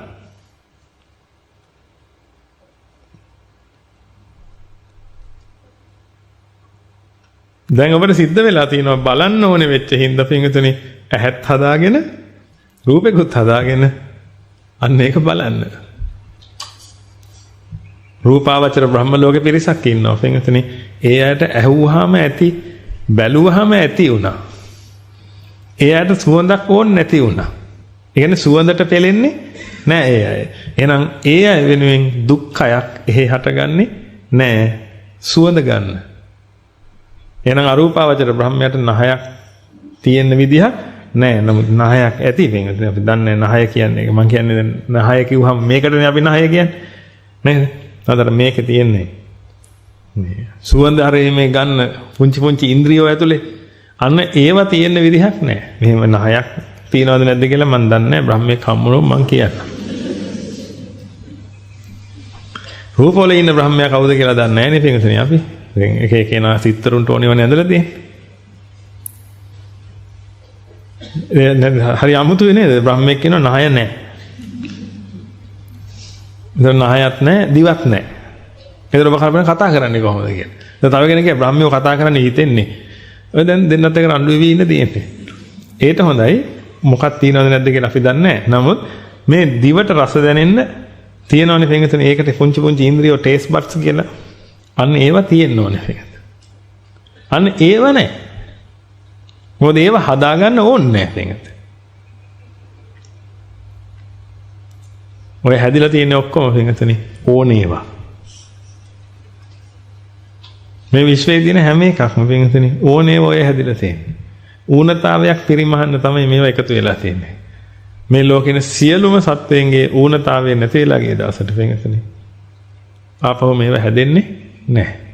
දැන් ඔබට සිද්ධ වෙලා තියෙනවා බලන්න ඕනේ වෙච්ච හින්දා පින්වතුනි ඇහත් හදාගෙන රූපෙකුත් හදාගෙන අන්න ඒක බලන්න. රූපාවචර බ්‍රහ්ම ලෝකේ පිරිසක් ඉන්නවා පින්වතුනි ඒ අයට ඇහුවාම ඇති බැලුවාම ඇති වුණා. ඒ අයට සුවඳක් ඕනේ නැති වුණා. ඒ කියන්නේ සුවඳට පෙලෙන්නේ නෑ ඒ අය. එහෙනම් ඒ අය වෙනුවෙන් දුක්ඛයක් එහෙ හටගන්නේ නෑ සුවඳ ගන්න. එහෙනම් අරූපාවචර බ්‍රහ්මයට නහයක් තියෙන විදිහක් නෑ. නමුත් නහයක් ඇති පින්වතුනි අපි දන්නේ නහය කියන්නේ මම කියන්නේ නහය කිව්වම මේකටනේ අපි නහය කියන්නේ නේද? අතට මේක තියෙන්නේ සුවඳ හරේ මේ ගන්න පුංචි පුංචි ඉන්ද්‍රියෝ ඇතුලේ අන්න ඒවා තියෙන විදිහක් නැහැ. මෙහෙම නහයක් තියනවද නැද්ද කියලා මන් දන්නේ නැහැ. බ්‍රහ්මයේ කම්මුණොත් මං කියන්නම්. රූපවල ඉන්න බ්‍රහ්මයා කවුද කියලා දන්නේ නැහැ නේ පින්වතුනි අපි. දැන් එක එකේනා සිත්තරුන්ට ඕනෙවනේ ඇඳලා තියෙන්නේ. හරි අමුතුයි නේද? බ්‍රහ්මෙක් කියනවා නහය නැහැ. දැන් නහයක් නැහැ, දිවක් නැහැ. ඒතර ඔබ කතා කරන්නේ කොහොමද කියන්නේ? දැන් තව කෙනෙක් කිය බ්‍රහ්මියෝ කතා කරන්නේ හිතෙන්නේ. ඔය දැන් දෙන්නත් එක රණ්ඩු වෙවි ඉන්න තියෙන්නේ. ඒට හොඳයි මොකක් තියනවද නැද්ද කියලා අපි දන්නේ නැහැ. නමුත් මේ දිවට රස දැනෙන්න තියෙනවනේ පින්වතුනි. ඒකට පුංචි පුංචි ඉන්ද්‍රියෝ ටේස්ට් බඩ්ස් කියලා. අන්න ඒවා තියෙන්න ඕනේ පින්වතුනි. අන්න ඒව නැහැ. මොකද ඒව හදාගන්න ඕනේ නැහැ පින්වතුනි. ඔය හැදිලා තියෙන ඔක්කොම පින්වතුනි ඕනේවා. මේ විශ්වයේ තියෙන හැම එකක්ම පින්වතුනි ඕනේව ඔය හැදිලා තියෙන්නේ. ඌනතාවයක් පරිමහන්න තමයි මේවා එකතු වෙලා තියෙන්නේ. මේ ලෝකෙන සියලුම සත්වයන්ගේ ඌනතාවය නැති වෙලා ගිය දවසට පින්වතුනි ආපහු මේවා හැදෙන්නේ නැහැ.